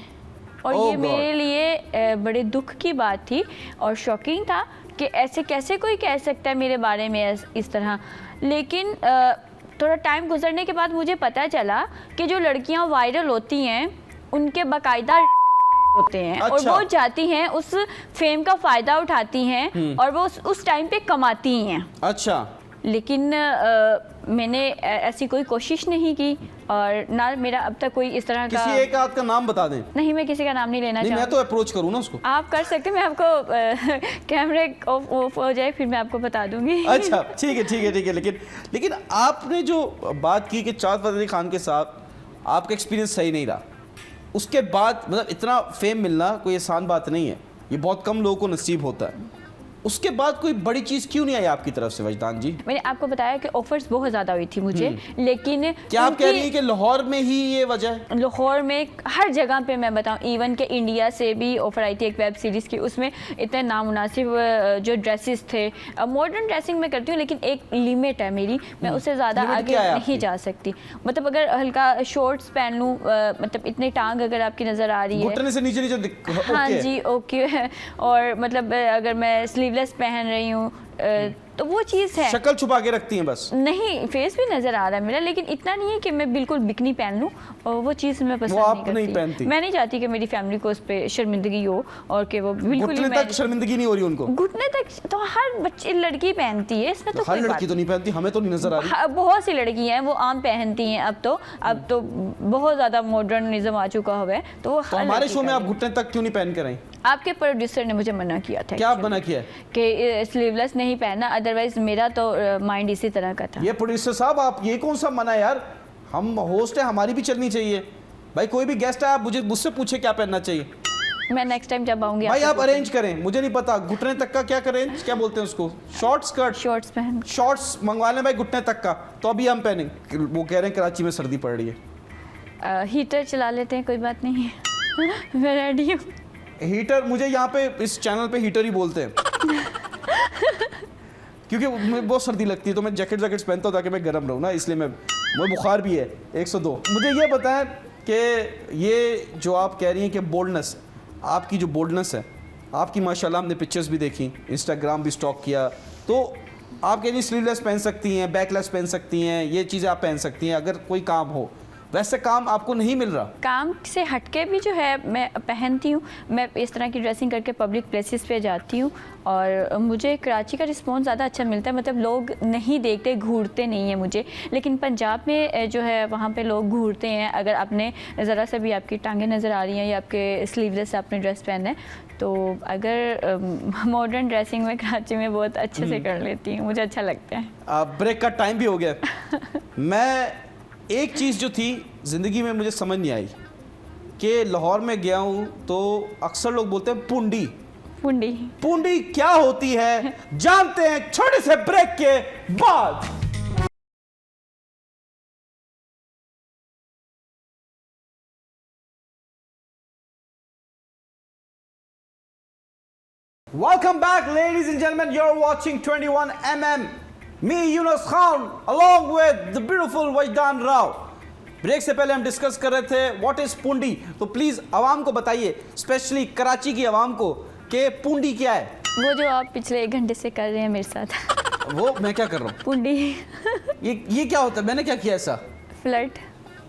और ये मेरे लिए बड़े दुख की बात थी और शॉकिंग था कि ऐसे कैसे कोई कह सकता है मेरे बारे में इस तरह। लेकिन थोड़ा टाइम गुजरने के बाद मुझे पता चला कि जो लड़कियां वायरल होती हैं उनके बाकायदा होते हैं। अच्छा। और वो जाती हैं, उस फेम का फ़ायदा उठाती हैं और वो उस टाइम पे कमाती हैं। अच्छा। लेकिन मैंने ऐसी कोई कोशिश नहीं की, और ना मेरा अब तक कोई इस तरह का। किसी एक आध का नाम बता दें। नहीं, मैं किसी का नाम नहीं लेना चाहूँगी। मैं तो अप्रोच करूँ ना उसको। आप कर सकते हैं, मैं आपको कैमरे ऑफ हो जाए फिर मैं आपको बता दूंगी। अच्छा, ठीक है ठीक है ठीक है। लेकिन आपने जो बात की कि चाहत फतेह अली खान के साथ आपका एक्सपीरियंस सही नहीं रहा, उसके बाद मतलब इतना फेम मिलना कोई आसान बात नहीं है, ये बहुत कम लोगों को नसीब होता है। उसके बाद कोई बड़ी चीज़ क्यों नहीं आई आपकी तरफ से वजदान जी? मैंने आपको बताया कि ऑफर्स बहुत ज़्यादा हुई थी मुझे, लेकिन क्या आप कह रही हैं कि लाहौर में ही ये वजह है? लाहौर में हर जगह पे मैं बताऊं, इवन के इंडिया से भी ऑफर आई थी एक वेब सीरीज़ की, उसमें इतने नामुनासिब जो ड्रेसेस थे। मॉडर्न ड्रेसिंग मैं करती हूँ, लेकिन एक लिमिट है मेरी, मैं उससे ज़्यादा आगे नहीं जा सकती। मतलब अगर हल्का शॉर्ट्स पहन लूँ, मतलब इतने टांग अगर आपकी नज़र आ रही है, घुटने से नीचे हाँ जी, ओके। और मतलब अगर मैं स्लीवलेस पहन रही हूँ तो वो चीज़ है। शक्ल छुपा के रखती हैं बस? नहीं, फेस भी नजर आ रहा है मेरा, लेकिन इतना नहीं है कि मैं बिल्कुल बिकनी पहन लूँ, और वो चीज़ मैं पसंद नहीं करती। मैं नहीं चाहती कि मेरी फैमिली को उस पर शर्मिंदगी हो, और कि वो बिल्कुल घुटने तक शर्मिंदगी नहीं हो रही उनको? घुटने तक तो हर बच्चे लड़की पहनती है, इसमें तो हर लड़की तो नहीं पहनती, हमें तो नहीं नजर आ रही। बहुत सी लड़की हैं वो आम पहनती हैं। अब तो बहुत ज़्यादा मॉडर्निज्म आ चुका हुआ है, तो हमारे शो में आप घुटने तक क्यों नहीं पहन कर आई? आपके प्रोड्यूसर ने मुझे मना किया था। क्या मना किया? कि स्लीवलेस नहीं पहनना, अदरवाइज मेरा तो माइंड इसी तरह का था। ये प्रोड्यूसर साहब, आप ये कौन सा मना यार? हम होस्ट है, हमारी भी चलनी चाहिए भाई। कोई भी गेस्ट है, आप मुझसे पूछे क्या पहनना चाहिए। मैं नेक्स्ट टाइम जब आऊंगी भाई आप अरेंज करें, मुझे नहीं पता घुटने तक का क्या करें, क्या बोलते हैं उसको, शॉर्ट स्कर्ट, शॉर्ट्स पहन, शॉर्ट्स मंगवा लें भाई घुटने तक का, तो अभी हम पहनेंगे। वो कह रहे हैं कराची में सर्दी पड़ रही है, हीटर चला लेते हैं, कोई बात नहीं है। मैं रेडी हूँ। हीटर, मुझे यहाँ पे इस चैनल पे हीटर ही बोलते हैं क्योंकि मुझे बहुत सर्दी लगती है, तो मैं जैकेट्स पहनता हूँ ताकि मैं गर्म रहूँ ना, इसलिए मुझे बुखार भी है 102। मुझे ये बताएं कि ये जो आप कह रही हैं कि बोल्डनेस, आपकी जो बोल्डनेस है आपकी, माशाल्लाह हमने पिक्चर्स भी देखी, इंस्टाग्राम भी स्टॉक किया, तो आप कह रही स्लीवलेस पहन सकती हैं, बैकलेस पहन सकती हैं, ये चीज़ें आप पहन सकती हैं अगर कोई काम हो, वैसे काम आपको नहीं मिल रहा? काम से हटके भी जो है मैं पहनती हूँ, मैं इस तरह की ड्रेसिंग करके पब्लिक प्लेसेस पे जाती हूँ और मुझे कराची का रिस्पॉन्स ज़्यादा अच्छा मिलता है। मतलब लोग नहीं देखते, घूरते नहीं हैं मुझे, लेकिन पंजाब में जो है वहाँ पे लोग घूरते हैं। अगर आपने ज़रा सा भी आपकी टांगें नज़र आ रही हैं या आपके स्लीवलेस आपने ड्रेस पहना है, तो अगर मॉडर्न ड्रेसिंग में कराची में बहुत अच्छे से कर लेती हूँ, मुझे अच्छा लगता है। ब्रेक का टाइम भी हो गया। मैं एक चीज़ जो थी ज़िंदगी में मुझे समझ नहीं आई कि लाहौर में गया हूँ तो अक्सर लोग बोलते हैं पुंडी। पुंडी पुंडी क्या होती है जानते हैं छोटे से ब्रेक के बाद। Welcome back, ladies and gentlemen. You're watching 21mm. Me, Yunus Khan, along with the beautiful Wajdan Rao. Break से पहले हम डिस्कस कर रहे थे व्हाट इज पुंडी। तो प्लीज आवाम को बताइए, स्पेशली कराची की आवाम को, कि पुंडी क्या है। वो जो आप पिछले 1 घंटे से कर रहे हैं मेरे साथ। वो मैं क्या कर रहा हूँ? पुंडी ये क्या होता है? मैंने क्या किया ऐसा? फ्लर्ट।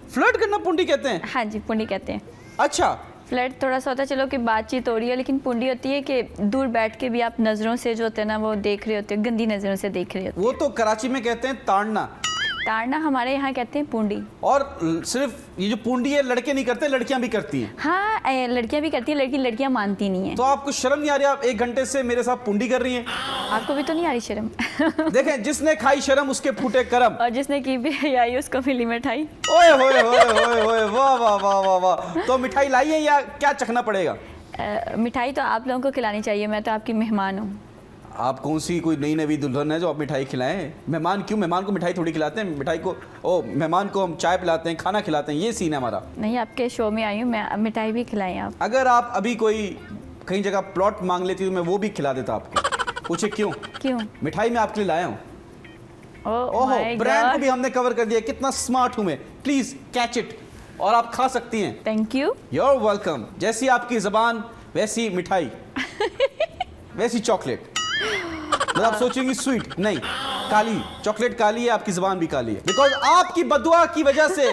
फ्लर्ट करना पुंडी कहते हैं? हाँ जी, पुंडी कहते हैं। अच्छा, फ्लर्ट थोड़ा सा होता है चलो कि बातचीत हो रही है, लेकिन पुंडी होती है कि दूर बैठ के भी आप नज़रों से जो होते हैं ना वो देख रहे होते हैं, गंदी नज़रों से देख रहे होते हैं। वो तो कराची में कहते हैं ताड़ना। ताड़ना हमारे यहाँ कहते हैं पुंडी। और सिर्फ ये जो पुंडी है लड़के नहीं करते, लड़कियां भी करती हैं। हाँ, लड़कियाँ भी करती हैं, लेकिन लड़कियाँ मानती नहीं हैं। तो आपको शर्म नहीं आ रही? आप 1 घंटे से मेरे साथ पुंडी कर रही हैं। आपको भी तो नहीं आ रही शर्म? देखें, जिसने खाई शर्म उसके फूटे करम। और जिसने की भी आई उसको मिली मिठाई। ओए होए होए होए होए, वाह वाह वाह वाह वाह। तो मिठाई लाई है या क्या चखना पड़ेगा? मिठाई तो आप लोगों को खिलानी चाहिए, मैं तो आपकी मेहमान हूँ। आप कौन सी कोई नई नवी दुल्हन है जो आप मिठाई खिलाएं? मेहमान क्यों? मेहमान को मिठाई थोड़ी खिलाते हैं। मिठाई को मेहमान को हम चाय पिलाते हैं, खाना खिलाते हैं, ये सीन है हमारा। नहीं, आपके शो में आई हूँ मैं, मिठाई भी खिलाएं आप। अगर आप अभी कोई कहीं जगह प्लॉट मांग लेती तो मैं वो भी खिला देता आपको। पूछे क्यों? क्यों? मिठाई मैं आपके लिए लाया हूँ। ओहो, माय ब्रांड को गॉड, भी हमने कवर कर दिया। कितना स्मार्ट हूँ मैं। प्लीज कैच इट और आप खा सकती हैं। Thank you. You're welcome। जैसी आपकी ज़बान वैसी मिठाई वैसी चॉकलेट। मतलब आप सोचेंगी स्वीट, नहीं, काली चॉकलेट काली है, आपकी ज़बान भी काली है। बिकॉज आपकी बदुआ की वजह से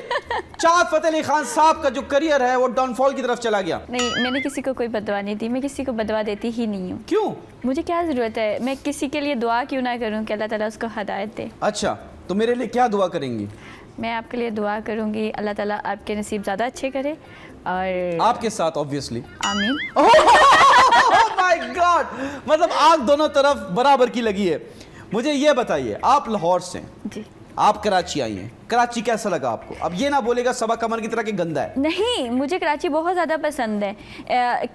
चाँद फतेह अली खान साहब का जो करियर है वो डाउनफॉल की तरफ चला गया। नहीं, मैंने किसी को कोई बदवा नहीं दी, मैं किसी को बदवा देती ही नहीं हूँ। क्यों? मुझे क्या ज़रूरत है? मैं किसी के लिए दुआ क्यों ना करूँ कि अल्लाह ताला उसको हदायत दे। अच्छा, तो मेरे लिए क्या दुआ करेंगी? मैं आपके लिए दुआ करूँगी अल्लाह ताला आपके नसीब ज़्यादा अच्छे करे और आपके साथ ऑब्वियसली। आमीन। ओह माय गॉड, मतलब आग दोनों तरफ बराबर की लगी है। मुझे ये बताइए, आप लाहौर से, जी, आप कराची आई हैं, कराची कैसा लगा आपको? अब ये ना बोलेगा सबा कमर की तरह के गंदा है। नहीं, मुझे कराची बहुत ज़्यादा पसंद है।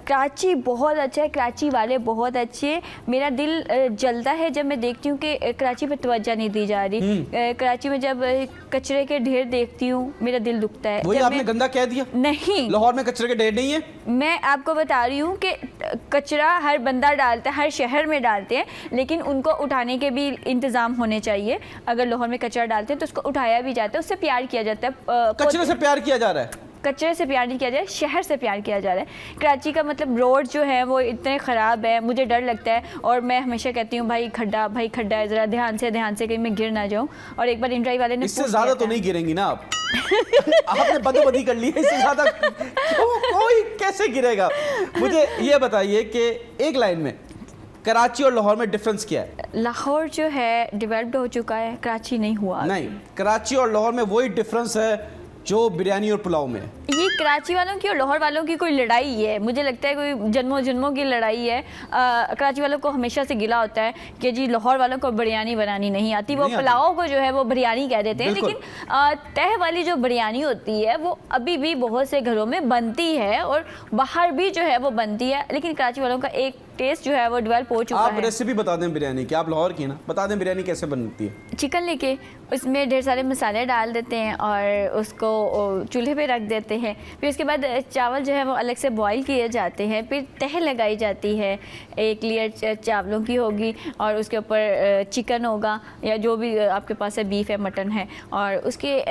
कराची बहुत अच्छा है, कराची वाले बहुत अच्छे हैं। मेरा दिल जलता है जब मैं देखती हूँ कि कराची पे तवज्जो नहीं दी जा रही। कराची में जब कचरे के ढेर देखती हूँ मेरा दिल दुखता है। वही जब आपने गंदा कह दिया। नहीं, लाहौर में कचरे के ढेर नहीं है। मैं आपको बता रही हूँ कि कचरा हर बंदा डालता है, हर शहर में डालते हैं, लेकिन उनको उठाने के भी इंतज़ाम होने चाहिए। अगर लाहौर में कचरा डालते हैं तो उसको उठाया भी जाता है, उससे प्यार किया जाता है। कचरे से प्यार किया जा रहा है। कचरे से प्यार नहीं किया जाए, शहर से प्यार किया जा रहा है। कराची का मतलब रोड जो है वो इतने ख़राब है, मुझे डर लगता है और मैं हमेशा कहती हूँ भाई खड्डा है, ज़रा ध्यान से कहीं मैं गिर ना जाऊँ। और एक बार इंड्राइव वाले ने इससे ज़्यादा तो नहीं गिरेंगी ना आप। आपने बदबदी कर ली है, इससे ज़्यादा कोई कैसे गिरेगा? मुझे ये बताइए कि एक लाइन में कराची और लाहौर में डिफरेंस क्या है? लाहौर जो है डेवलप्ड हो चुका है, कराची नहीं हुआ। नहीं, कराची और लाहौर में वही डिफरेंस है जो बिरयानी और पुलाव में है। ये कराची वालों की और लाहौर वालों की कोई लड़ाई है, मुझे लगता है कोई जन्मों की लड़ाई है। कराची वालों को हमेशा से गिला होता है कि जी लाहौर वालों को बिरयानी बनानी नहीं आती, वो पुलाव को जो है वो बिरयानी कह देते हैं। लेकिन तह वाली जो बिरयानी होती है वो अभी भी बहुत से घरों में बनती है और बाहर भी जो है वो बनती है, लेकिन कराची वालों का एक टेस्ट जो है वो डेवलप हो चुका है। आप रेसिपी बता दें बिरयानी की, आप लाहौर की ना, बता दें बिरयानी कैसे बनती है। चिकन लेके उसमें ढेर सारे मसाले डाल देते हैं और उसको चूल्हे पे रख देते हैं। फिर उसके बाद चावल जो है वो अलग से बॉईल किए जाते हैं, फिर तह लगाई जाती है, एक लेयर चावलों की होगी और उसके ऊपर चिकन होगा या जो भी आपके पास है, बीफ है, मटन है, और उसके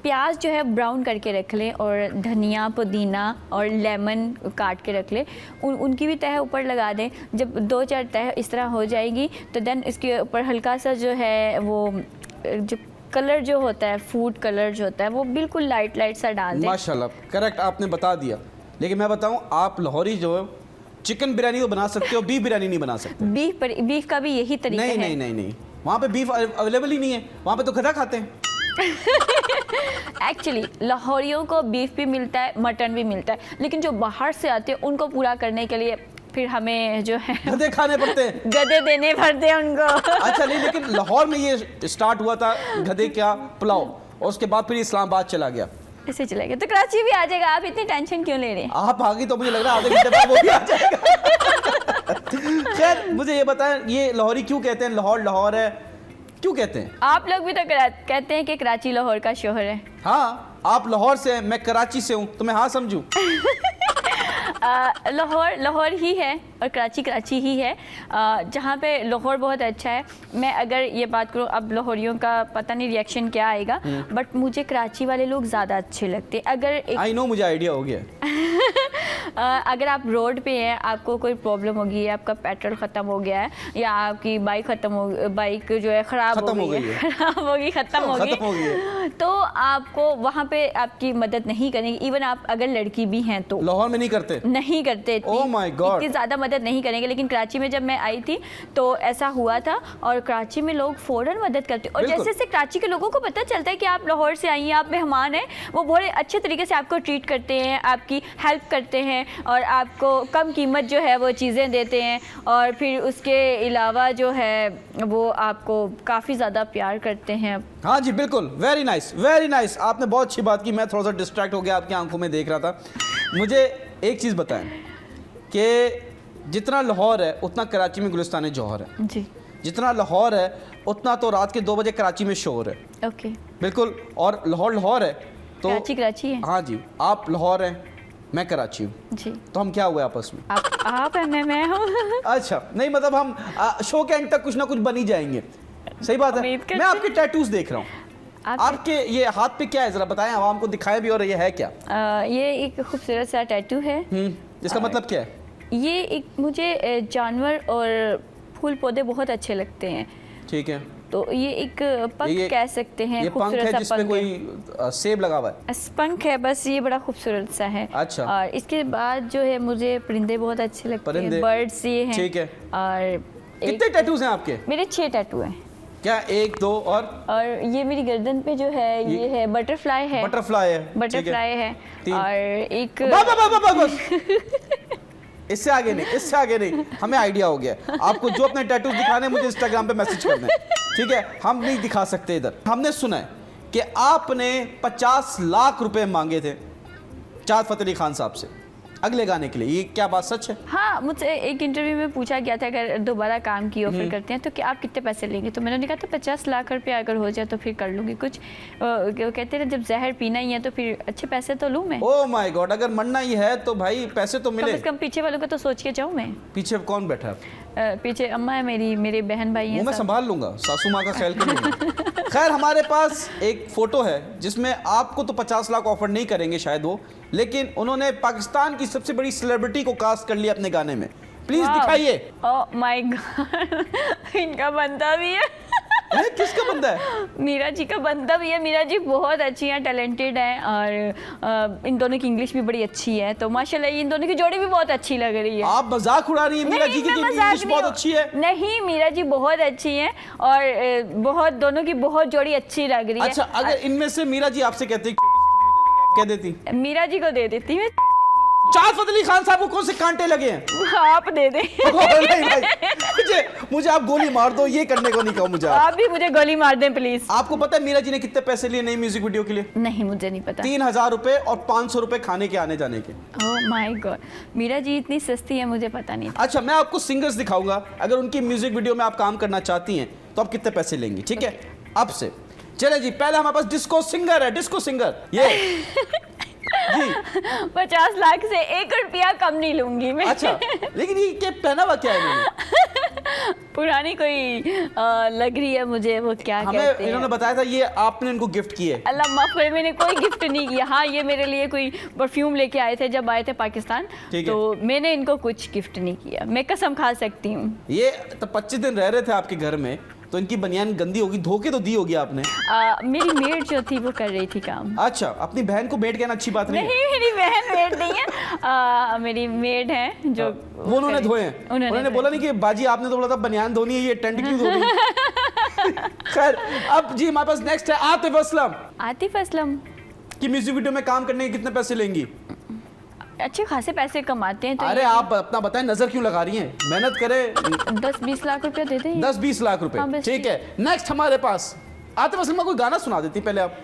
प्याज जो है ब्राउन करके रख लें और धनिया, पुदीना और लेमन काट के रख लें। उनकी भी तह ऊपर लगा दें। जब 2-4 तह इस तरह हो जाएगी तो देन इसके ऊपर हल्का सा जो है वो जो कलर जो होता है, फूड कलर जो होता है, वो बिल्कुल लाइट लाइट सा डाल दें। माशाल्लाह, करेक्ट आपने बता दिया। लेकिन मैं बताऊं, आप लाहौरी जो है चिकन बिरयानी तो बना सकते हो, बीफ बिरयानी नहीं बना सकते। बीफ का भी यही तरीका नहीं है। नहीं नहीं नहीं, वहाँ पे बीफ अवेलेबल ही नहीं है, वहाँ पे तो गधा खाते हैं। एक्चुअली लाहौरियों को बीफ भी मिलता है, मटन भी मिलता है, लेकिन जो बाहर से आते हैं उनको पूरा करने के लिए फिर हमें जो है गधे खाने पड़ते हैं। गधे देने पड़ते हैं उनको। अच्छा नहीं, लेकिन लाहौर में ये स्टार्ट हुआ था गधे क्या पुलाव, और उसके बाद फिर इस्लामाबाद चला गया। ऐसे चलेगा तो कराची भी आ जाएगा, आप इतनी टेंशन क्यों ले रहे हैं? आप आ गई तो मुझे लग रहा है आधे घंटे बाद वो भी आ जाएगा। खैर मुझे ये बताएं, ये लाहौरी क्यों कहते हैं लाहौर लाहौर है, क्यों कहते हैं? आप लोग भी तो कहते हैं कि कराची लाहौर का शोहर है। हाँ, आप लाहौर से हैं, मैं कराची से हूँ, तो मैं हाँ समझूं? लाहौर लाहौर ही है और कराची कराची ही है। जहाँ पे लाहौर बहुत अच्छा है। मैं अगर ये बात करूँ, अब लाहौरियों का पता नहीं रिएक्शन क्या आएगा, बट मुझे कराची वाले लोग ज़्यादा अच्छे लगते हैं। अगर आई नो, मुझे आइडिया हो गया। अगर आप रोड पे हैं, आपको कोई प्रॉब्लम होगी, आपका पेट्रोल ख़त्म हो गया है या आपकी बाइक जो है ख़राब हो गई है, ख़त्म हो गई है, तो आपको वहाँ पे आपकी मदद नहीं करेंगे। इवन आप अगर लड़की भी हैं तो लाहौर में नहीं करते Oh my God. इतनी ज़्यादा मदद नहीं करेंगे। लेकिन कराची में जब मैं आई थी तो ऐसा हुआ था, और कराची में लोग फ़ौरन मदद करते हैं। और जैसे जैसे कराची के लोगों को पता चलता है कि आप लाहौर से आई हैं, आप मेहमान हैं, वो बहुत अच्छे तरीके से आपको ट्रीट करते हैं, आपकी हेल्प करते हैं और आपको कम कीमत जो है वो चीज़ें देते हैं। और फिर उसके अलावा जो है वो आपको काफ़ी ज़्यादा प्यार करते हैं। हाँ जी बिल्कुल, वेरी नाइस वेरी नाइस, आपने बहुत अच्छी बात की। मैं थोड़ा सा डिस्ट्रैक्ट हो गया, आपकी आंखों में देख रहा था। मुझे एक चीज़ बताएं कि जितना लाहौर है उतना कराची में गुलिस्तान जौहर है जी, जितना लाहौर है उतना तो रात के 2 बजे कराची में शोर है। ओके, बिल्कुल, और लाहौर लाहौर है तो कराची है। हाँ जी, आप लाहौर हैं, मैं कराची हूँ, जी, तो हम क्या हुए आपस में? आप हैं, मैं हूँ। अच्छा नहीं, मतलब हम शो के एंड तक कुछ ना कुछ बन ही जाएंगे। सही बात है। उम्मीद करते मैं आपके टैटूज देख रहा हूँ, आपके ये हाथ पे क्या है, जरा बताएं, आवाम को दिखाएं भी, और ये है क्या? ये एक खूबसूरत सा टैटू है। इसका मतलब क्या है? ये एक मुझे जानवर और फूल पौधे बहुत अच्छे लगते हैं, ठीक है, तो ये एक पंख कह सकते हैं। ये पंख है जिसपे कोई सेब लगा हुआ है? पंख है बस, ये बड़ा खूबसूरत सा है। अच्छा। और इसके बाद जो है मुझे परिंदे बहुत अच्छे लगते हैं, बर्ड्स ये हैं। ठीक है। और कितने टैटूज हैं आपके? मेरे 6 टैटू हैं। क्या 1 2 और ये मेरी गर्दन पे जो है ये है बटरफ्लाई है। बटरफ्लाई है, बटरफ्लाई है। और एक बस इससे आगे नहीं, इससे आगे नहीं, हमें आइडिया हो गया। आपको जो अपने टैटूज दिखाने हैं मुझे इंस्टाग्राम पे मैसेज करना है, ठीक है? हम नहीं दिखा सकते इधर। हमने सुना है कि आपने 50 लाख रुपए मांगे थे चाहत फतेह अली खान साहब से अगले गाने के लिए, ये क्या बात सच है? हाँ, मुझसे एक इंटरव्यू में पूछा गया था अगर दोबारा काम की ऑफर करते हैं तो कि आप कितने पैसे लेंगे, तो मैंने कहा था 50 लाख रुपया अगर हो जाए तो फिर कर लूँगी। कुछ वो कहते हैं जब जहर पीना ही है तो फिर अच्छे पैसे तो लूँ मैं। ओह माय गॉड, अगर मरना ही है तो भाई पैसे तो मिले। कम से कम पीछे वालों का तो सोच के जाऊँ मैं। पीछे कौन बैठा है? पीछे अम्मा है मेरी, मेरे बहन भाई हैं। मैं संभाल लूंगा, सासू माँ का ख्याल करूंगा। खैर हमारे पास एक फोटो है जिसमें आपको तो 50 लाख ऑफर नहीं करेंगे शायद वो, लेकिन उन्होंने पाकिस्तान की सबसे बड़ी सेलिब्रिटी को कास्ट कर लिया अपने गाने में। प्लीज दिखाइए। ओह माय गॉड, इनका बंदा भी है। किसका बंदा है? मीरा जी का बंदा भी है। मीरा जी बहुत अच्छी हैं, टैलेंटेड हैं, और इन दोनों की इंग्लिश भी बड़ी अच्छी है, तो माशाल्लाह इन दोनों की जोड़ी भी बहुत अच्छी लग रही है। आप मजाक उड़ा रही हैं मीरा जी की इंग्लिश बहुत अच्छी है? नहीं, मीरा जी बहुत अच्छी हैं और बहुत दोनों की बहुत जोड़ी अच्छी लग रही है। अच्छा, अगर इनमें से मीरा जी आपसे कहते हैं कह देती? मीरा जी को दे देती मैं। चाहत फतेह अली खान साहब को कौन से कांटे लगे हैं? आप दे दें। नहीं भाई, मुझे आप गोली मार दो, ये करने को नहीं कहो मुझे। आप भी मुझे गोली मार दें प्लीज। आपको पता है मीरा जी ने कितने पैसे लिए नई म्यूजिक वीडियो के लिए? नहीं, मुझे नहीं पता। 3000 रुपए और 500 रुपए खाने के आने जाने के। Oh my God, Meera ji इतनी सस्ती है, मुझे पता नहीं था। अच्छा, मैं आपको सिंगर्स दिखाऊंगा, अगर उनकी म्यूजिक वीडियो में आप काम करना चाहती हैं तो आप कितने पैसे लेंगी, ठीक है? अब से चले जी, पहले हमारे पास डिस्को सिंगर है, डिस्को सिंगर ये जी 50 लाख से 1 रुपया कम नहीं लूंगी मैं। अच्छा, लेकिन ये क्या पहना हुआ क्या है इन्होंने? पुरानी कोई लग रही है मुझे, वो क्या हमें कहते हैं? इन्होंने बताया था ये आपने इनको गिफ्ट किए। अल्लाह माफ करे, मैंने कोई गिफ्ट नहीं किया। हाँ, ये मेरे लिए कोई परफ्यूम लेके आए थे जब आए थे पाकिस्तान, तो मैंने इनको कुछ गिफ्ट नहीं किया, मैं कसम खा सकती हूँ। ये तो 25 दिन रह रहे थे आपके घर में, तो इनकी बनियान गंदी होगी, धोके तो दी होगी आपने। मेरी मेड जो थी वो कर रही थी काम। अच्छा, अपनी बहन को मेड कहना अच्छी बात नहीं है। नहीं, मेरी बहन मेड नहीं है, मेरी मेड है जो वो उन्होंने धोए हैं। उन्होंने बोला नहीं कि बाजी आपने तो बोला था बनियान धोनी है, ये टेंट क्यों धो रही है? खैर, अब जी हमारे पास नेक्स्ट है आतिफ असलम। आतिफ असलम कि म्यूजिक वीडियो में काम करने के कितने पैसे लेंगी? अच्छे खासे पैसे कमाते हैं। तो अरे आप अपना बताएं, नजर क्यों लगा रही हैं? मेहनत करे। 10-20 लाख रुपया देते हैं। 10-20 लाख रुपए, हाँ, बस ठीक है। नेक्स्ट हमारे पास आतिफ असलम का कोई गाना सुना देती पहले आप।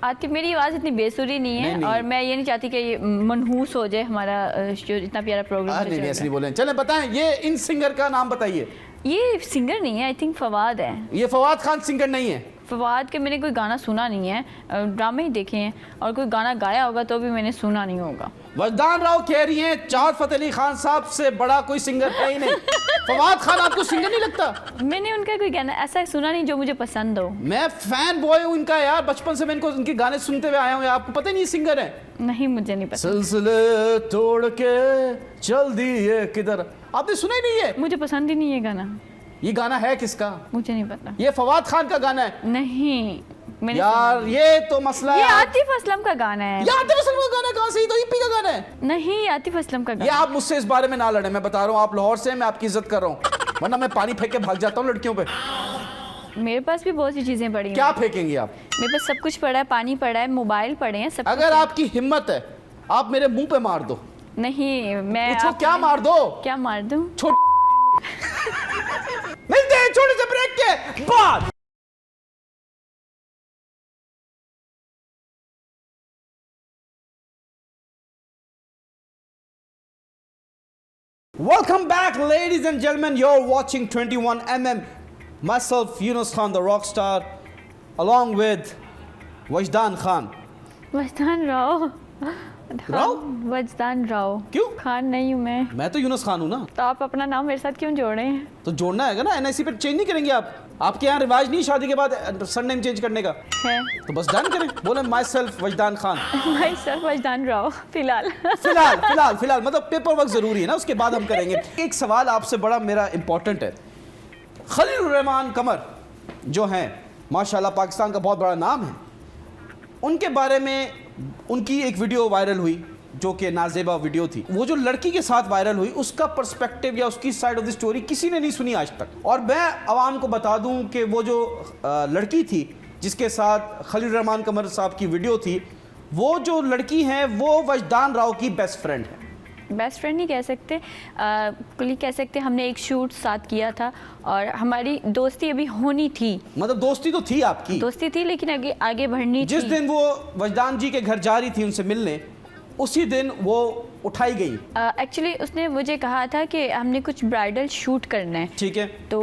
आतिफ, मेरी आवाज़ इतनी बेसुरी नहीं है, नहीं। और मैं ये नहीं चाहती कि ये मनहूस हो जाए हमारा जो इतना प्यारा प्रोग्राम। नहीं ऐसे नहीं बोले। चले बताएं, ये इन सिंगर का नाम बताइए। ये सिंगर नहीं है, आई थिंक फवाद है। ये फवाद खान सिंगर नहीं है। फवाद के मैंने कोई गाना सुना नहीं है, ड्रामे ही देखे हैं, और कोई गाना गाया होगा तो भी मैंने सुना नहीं होगा। वजदान राव कह रही हैं चाहत फतेह अली खान साहब से बड़ा कोई सिंगर है ही नहीं। फवाद खान आपको सिंगर नहीं लगता? मैंने उनका कोई गाना ऐसा सुना नहीं जो मुझे पसंद हो। मैं फैन बॉय हूँ इनका यार, बचपन से मैं इनको उनके गाने सुनते हुए आया हूँ। आपको पता ही नहीं सिंगर है? नहीं, मुझे नहीं पसंद। सिलसिले तोड़ के चल दिए किधर, आपने सुना ही नहीं है? मुझे पसंद ही नहीं है गाना। ये गाना है किसका? मुझे नहीं पता। ये फवाद खान का गाना है। नहीं, मैंने यार ये तो मसला ये है। आतिफ असलम का गाना है। ये आतिफ असलम का गाना कहाँ से? ये तो ईपी का गाना है। नहीं, आतिफ असलम का ये गाना। आप मुझसे इस बारे में ना लड़े, मैं बता रहा हूँ, आप लाहौर से हैं, मैं आपकी इज्जत कर रहा हूँ, वरना मैं पानी फेंक के भाग जाता हूँ लड़कियों पे। मेरे पास भी बहुत सी चीजें पड़ी हैं। क्या फेंकेंगी आप? मेरे पास सब कुछ पड़ा है, पानी पड़ा है, मोबाइल पड़े हैं, सब अगर आपकी हिम्मत है आप मेरे मुंह पे मार दो। नहीं, मैं पूछो क्या मार दो? क्या मार दूं? मिलते हैं छोटे से ब्रेक के बाद। Welcome back, ladies and gentlemen. You're watching 21mm. Myself, Yunus Khan, the rock star, along with Wajdan Khan. वजदान Rao. Rao? वजदान Rao. क्यों? खान नहीं हूँ मैं तो यूनुस खान हूँ ना। तो आप अपना नाम मेरे साथ क्यों जोड़े हैं? तो जोड़ना है ना, एनआईसी पे चेंज नहीं करेंगे आप? आपके यहाँ रिवाज नहीं शादी के बाद सरनेम चेंज करने का? है। तो बस डन करें, बोले माई सेल्फ वजदान खान। भाई सर, वजदान राव फिलहाल। फिलहाल मतलब पेपर वर्क जरूरी है ना, उसके बाद हम करेंगे। एक सवाल आपसे बड़ा मेरा इंपॉर्टेंट है। खलील रहमान कमर जो हैं माशाल्लाह पाकिस्तान का बहुत बड़ा नाम है, उनके बारे में उनकी एक वीडियो वायरल हुई जो कि नाजेबा वीडियो थी। वो जो लड़की के साथ वायरल हुई उसका पर्सपेक्टिव या उसकी साइड ऑफ द स्टोरी किसी ने नहीं सुनी आज तक। और मैं आवाम को बता दूं कि वो जो लड़की थी जिसके साथ खलील रहमान कमर साहब की वीडियो थी, वो जो लड़की हैं वो वजदान राव की बेस्ट फ्रेंड है। बेस्ट फ्रेंड नहीं कह सकते, कुली कह सकते। हमने एक शूट साथ किया था और हमारी दोस्ती अभी होनी थी। मतलब दोस्ती तो थी आपकी? दोस्ती थी, लेकिन आगे बढ़नी थी। जिस दिन वो वजदान जी के घर जा रही थी उनसे मिलने, उसी दिन वो उठाई गई। एक्चुअली उसने मुझे कहा था कि हमने कुछ ब्राइडल शूट करना है। ठीक है। तो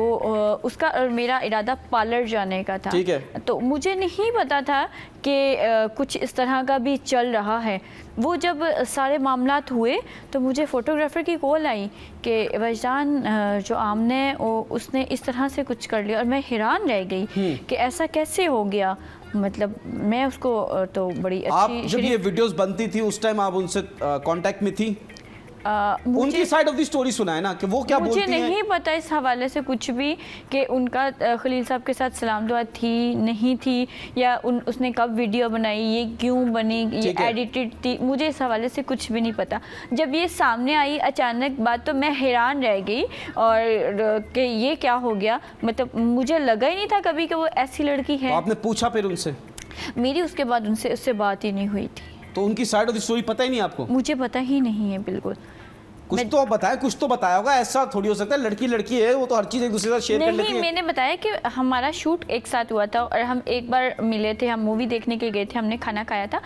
उसका और मेरा इरादा पार्लर जाने का था। ठीक है। तो मुझे नहीं पता था कि कुछ इस तरह का भी चल रहा है। वो जब सारे मामलात हुए तो मुझे फ़ोटोग्राफ़र की कॉल आई कि वजदान जो आमने उसने इस तरह से कुछ कर लिया, और मैं हैरान रह गई कि ऐसा कैसे हो गया। मतलब मैं उसको तो बड़ी आप अच्छी जब ये वीडियोस बनती थी उस टाइम आप उनसे कांटेक्ट में थी? उनकी साइड ऑफ द स्टोरी सुनाए ना कि वो क्या बोलती हैं। मुझे नहीं पता इस हवाले से कुछ भी कि उनका खलील साहब के साथ सलाम दुआ थी नहीं थी, या उसने कब वीडियो बनाई, ये क्यों बनी, ये एडिटेड थी, मुझे इस हवाले से कुछ भी नहीं पता। जब ये सामने आई अचानक बात तो मैं हैरान रह गई और कि ये क्या हो गया। मतलब मुझे लगा ही नहीं था कभी कि वो ऐसी लड़की है। तो आपने पूछा फिर उनसे? मेरी उसके बाद उससे बात ही नहीं हुई थी। तो उनकी साइड ऑफ द स्टोरी पता ही नहीं आपको? मुझे पता ही नहीं है बिल्कुल। कुछ तो बताया, कुछ तो बताया होगा। ऐसा थोड़ी हो सकता है, लड़की लड़की है, वो तो हर चीज़ एक दूसरे के साथ शेयर कर लेती है। नहीं, मैंने बताया कि हमारा शूट एक साथ हुआ था और हम एक बार मिले थे, हम मूवी देखने के गए थे, हमने खाना खाया था,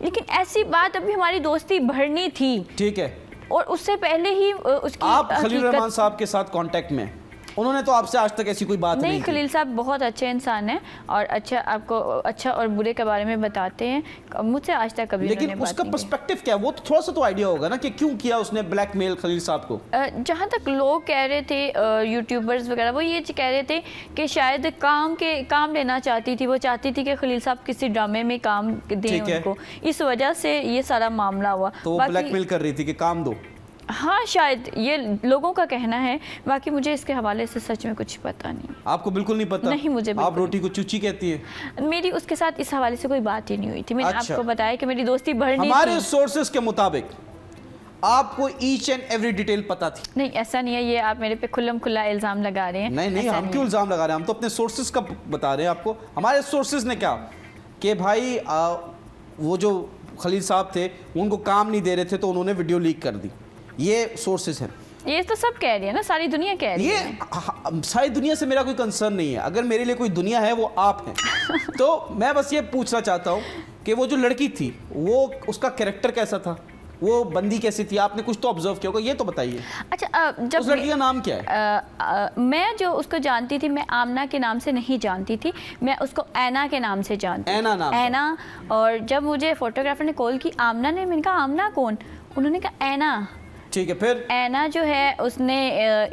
लेकिन ऐसी बात अभी हमारी दोस्ती बढ़नी थी। ठीक है। और उससे पहले ही उसकी आप खलील रहमान साहब के साथ कांटेक्ट में? उन्होंने तो आपसे आज तक ऐसी कोई बात नहीं की? खलील साहब बहुत अच्छे इंसान हैं और अच्छा आपको अच्छा और बुरे के बारे में बताते हैं। मुझसे आज तक कभी लेकिन उसका पर्सपेक्टिव क्या है, वो तो थोड़ा सा तो आइडिया होगा ना कि क्यों किया उसने ब्लैकमेल खलील साहब को? जहाँ तक लोग कह रहे थे, यूट्यूबर्स वगैरह, वो ये कह रहे थे कि शायद काम लेना चाहती थी, वो चाहती थी कि खलील साहब किसी ड्रामे में काम दें उनको, इस वजह से ये सारा मामला हुआ। तो वो ब्लैकमेल कर रही थी कि काम दो? हाँ शायद ये लोगों का कहना है, बाकी मुझे इसके हवाले से सच में कुछ पता नहीं। आपको बिल्कुल नहीं पता? नहीं, मुझे बिल्कुल आप रोटी को चुची कहती है? मेरी उसके साथ इस हवाले से कोई बात ही नहीं हुई थी। मैंने अच्छा। आपको बताया कि मेरी दोस्ती बढ़नी हमारे थी। सोर्सेज के मुताबिक आपको ईच एंड एवरी डिटेल पता थी? नहीं, ऐसा नहीं है, ये आप मेरे पे खुल्लम खुल्ला इल्ज़ाम लगा रहे हैं। नहीं नहीं, ऐसा हम क्यों इल्ज़ाम लगा रहे हैं? हम तो अपने सोर्सेज का बता रहे हैं आपको। हमारे सोर्सेज ने क्या कि भाई वो जो खलील साहब थे उनको काम नहीं दे रहे थे तो उन्होंने वीडियो लीक कर दी। ये सोर्सेज हैं। ये तो सब कह रही है ना, सारी दुनिया कह रही ये है। सारी दुनिया से मेरा कोई कंसर्न नहीं है। अगर मेरे लिए कोई दुनिया है वो आप हैं। तो मैं बस ये पूछना चाहता हूँ कि वो जो लड़की थी वो उसका कैरेक्टर कैसा था, वो बंदी कैसी थी? आपने कुछ तो ऑब्जर्व किया होगा, ये तो बताइए। अच्छा, जब उस लड़की का नाम क्या है? मैं जो उसको जानती थी, मैं आमना के नाम से नहीं जानती थी, मैं उसको ऐना के नाम से जानती थी। ऐना नाम? ऐना। और जब मुझे फोटोग्राफर ने कॉल की आमना ने, मैंने कहा आमना कौन? उन्होंने कहा ऐना। ठीक है, फिर? ऐना जो है उसने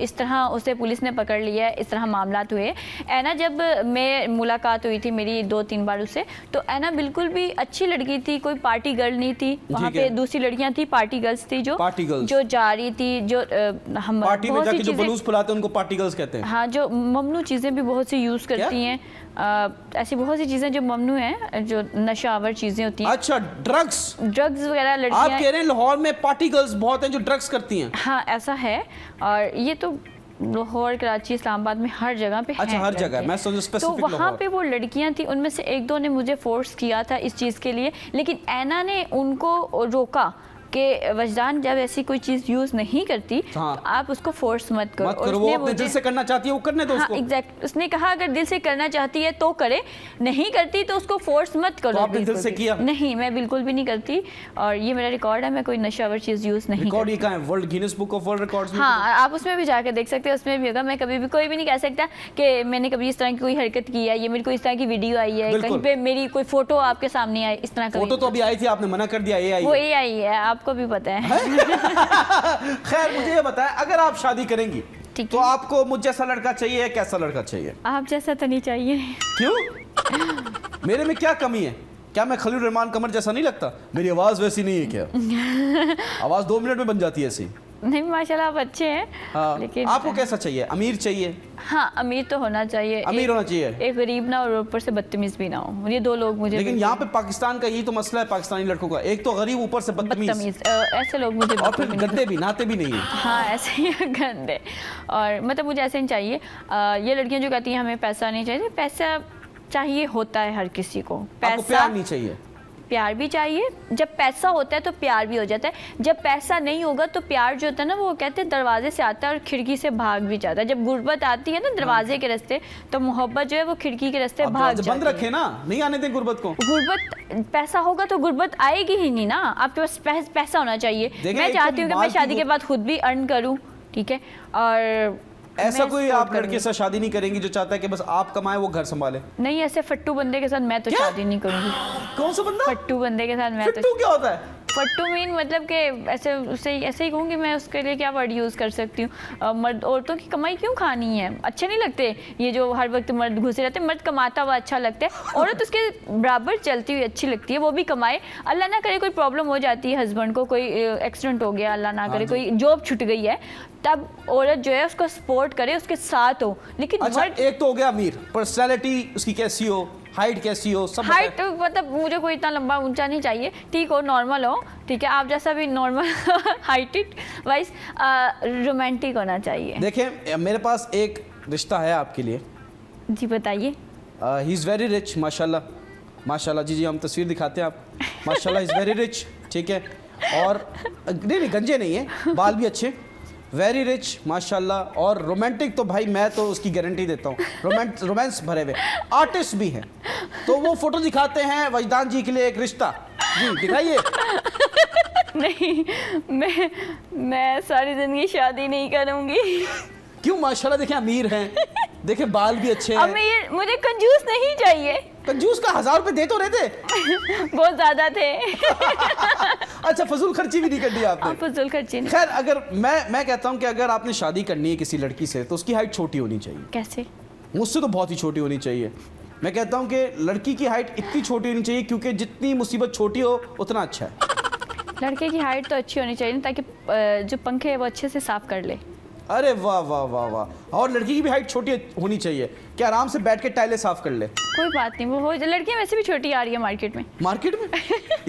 इस तरह उसे पुलिस ने पकड़ लिया है, इस तरह मामलात हुए। ऐना जब मैं मुलाकात हुई थी मेरी 2-3 बार उससे, तो ऐना बिल्कुल भी अच्छी लड़की थी, कोई पार्टी गर्ल नहीं थी। वहाँ पे दूसरी लड़कियाँ थी, पार्टी गर्ल्स थी जो जा रही थी, जो हम पार्टी में बहुत सी जाके जो चीज़ें, बलूस फुलाते हैं उनको पार्टी गर्ल्स कहते हैं। हाँ, जो ममनू चीज़ें भी बहुत सी यूज़ करती हैं। ऐसी बहुत सी चीज़ें जो ममनू हैं, जो नशावर चीज़ें होती हैं। अच्छा, ड्रग्स वगैरह आप लड़कियाँ। कह रहे हैं लाहौर में पार्टी गर्ल्स बहुत हैं जो ड्रग्स करती हैं? हाँ, ऐसा है। और ये तो लाहौर, कराची, इस्लामाबाद में हर जगह पे अच्छा, हैं हर जगह। लड़के। मैं समझ तो स्पेसिफिक वहाँ लाहौर। पे वो लड़कियाँ थी, उनमें से 1-2 ने मुझे फोर्स किया था इस चीज़ के लिए, लेकिन ऐना ने उनको रोका कि वजदान जब ऐसी कोई चीज़ यूज़ नहीं करती हाँ। तो आप उसको फोर्स मत करो। मत करो, वो अपने दिल से करना चाहती है वो करने दो हाँ, उसको। एग्जैक्ट। उसने कहा अगर दिल से करना चाहती है तो करे, नहीं करती तो उसको फोर्स मत करो। तो आपने दिल बिल्कुल से भी। किया? नहीं, मैं बिल्कुल भी नहीं करती, और ये मेरा रिकॉर्ड है, मैं कोई नशावर चीज़ यूज़ नहीं रिकॉर्ड करती। ये कहाँ है? World Guinness book of world records में? हाँ, आप उसमें भी जाकर देख सकते हैं, उसमें भी होगा। मैं कभी भी, कोई भी नहीं कह सकता कि मैंने कभी इस तरह की कोई हरकत की है, ये मेरी कोई इस तरह की वीडियो आई है, बिल्कुल। कहीं पे मेरी कोई फोटो आपके सामने आई, इस तरह का फोटो तो अभी आई थी, आपने मना कर दिया। ये आई वो है। ये आई है, आपको भी पता है। खैर, मुझे ये बताएं, अगर आप शादी करेंगी ठीक तो है। आपको मुझ जैसा लड़का चाहिए या कैसा लड़का चाहिए? आप जैसा तो नहीं चाहिए। क्यों? मेरे में क्या कमी है? क्या मैं खलील रहमान कमर जैसा नहीं लगता? मेरी आवाज वैसी नहीं है क्या? आवाज 2 मिनट में बन जाती है ऐसी। नहीं, माशाल्लाह आप अच्छे हैं। हाँ। लेकिन आपको कैसा चाहिए? अमीर चाहिए? हाँ, अमीर तो होना चाहिए। अमीर होना चाहिए। एक गरीब ना और ऊपर से बदतमीज भी ना हो। ये 2 लोग मुझे लेकिन यहाँ पे पाकिस्तान का यही तो मसला है पाकिस्तानी लड़कों का, एक तो गरीब ऊपर से बदतमीज, बदतमीज, ऐसे लोग मुझे और फिर बिल्कुल भी नहीं। गंदे भी, नहाते भी नहीं है। हाँ, ऐसे ही गंदे। और मतलब मुझे ऐसे नहीं चाहिए। ये लड़कियां जो कहती हैं हमें पैसा नहीं चाहिए, पैसा चाहिए होता है हर किसी को। आपको प्यार नहीं चाहिए? प्यार भी चाहिए। जब पैसा होता है तो प्यार भी हो जाता है। जब पैसा नहीं होगा तो प्यार जो होता है ना, वो कहते हैं दरवाजे से आता है और खिड़की से भाग भी जाता है। जब गुर्बत आती है ना दरवाजे के रास्ते, तो मोहब्बत जो है वो खिड़की के रास्ते आप भाग दरवाजे जाती बंद है। रखे ना, नहीं आने दें गुर्बत को। गुर्बत, पैसा होगा तो गुर्बत आएगी ही नहीं ना। आपके पास पैसा होना चाहिए। देखिए, मैं एक चाहती तो हूँ कि माल मैं की शादी वो- के बाद खुद भी अर्न करूँ, ठीक है, और ऐसा मैं कोई support आप लड़के करूंगी। से शादी नहीं करेंगी जो चाहता है कि बस आप कमाए वो घर संभाले? नहीं, ऐसे फट्टू बंदे के साथ मैं तो क्या? शादी नहीं करूंगी। कौन सा बंदा? फट्टू बंदे के साथ मैं तो फिट्टू क्या होता है? फट्टू मीन मतलब कि ऐसे ही कहूँगी मैं, उसके लिए क्या वर्ड यूज़ कर सकती हूँ। मर्द, औरतों की कमाई क्यों खानी है? अच्छे नहीं लगते ये जो हर वक्त मर्द घुसे रहते हैं। मर्द कमाता हुआ अच्छा लगता है, औरत उसके बराबर चलती हुई अच्छी लगती है, वो भी कमाए। अल्लाह ना करे कोई प्रॉब्लम हो जाती है हस्बैंड को, कोई एक्सीडेंट हो गया, अल्लाह ना करे कोई जॉब छूट गई है, तब औरत जो है उसको सपोर्ट करे, उसके साथ हो। लेकिन अच्छा, मर्द, एक तो हो गया अमीर, पर्सनालिटी उसकी कैसी हो, हाइट कैसी हो, सब हाइट मतलब मुझे कोई इतना लंबा ऊंचा नहीं चाहिए, ठीक हो, नॉर्मल हो, ठीक है, आप जैसा भी नॉर्मल हाइटेड वाइज रोमांटिक होना चाहिए। देखें, मेरे पास एक रिश्ता है आपके लिए। जी बताइए। ही इज़ वेरी रिच, माशाल्लाह माशाल्लाह। जी हम तस्वीर दिखाते हैं आप। माशाल्लाह इज़ वेरी रिच, ठीक है। और नहीं, गंजे नहीं है, बाल भी अच्छे, वेरी रिच माशाल्लाह। और रोमांटिक तो भाई मैं तो उसकी गारंटी देता हूँ, रोमांस भरे हुए। आर्टिस्ट भी हैं, तो वो फोटो दिखाते हैं वजदान जी के लिए एक रिश्ता। जी दिखाइए। नहीं, मैं सारी जिंदगी शादी नहीं करूंगी। क्यों? माशाल्लाह देखें अमीर हैं, देखें बाल भी अच्छे हैं। अमीर, मुझे कंजूस नहीं चाहिए। कंजूस का 1000 रुपए दे तो रहे थे। बहुत ज्यादा थे। अच्छा, फजूल खर्ची भी नहीं कर दी आपने। आप फजूल खर्ची नहीं। खैर, अगर मैं कहता हूँ कि अगर आपने शादी करनी है किसी लड़की से तो उसकी हाइट छोटी होनी चाहिए। कैसे? मुझसे तो बहुत ही छोटी होनी चाहिए। मैं कहता हूँ कि लड़की की हाइट इतनी छोटी होनी चाहिए क्योंकि जितनी मुसीबत छोटी हो उतना अच्छा है। लड़के की हाइट तो अच्छी होनी चाहिए ना, ताकि जो पंखे है वो अच्छे से साफ कर ले। अरे वाह वाह वाह वाह। और लड़की की भी हाइट छोटी होनी चाहिए कि आराम से बैठ के टाइलें साफ कर ले। कोई बात नहीं, वो हो, लड़कियां वैसे भी छोटी आ रही है मार्केट में। मार्केट में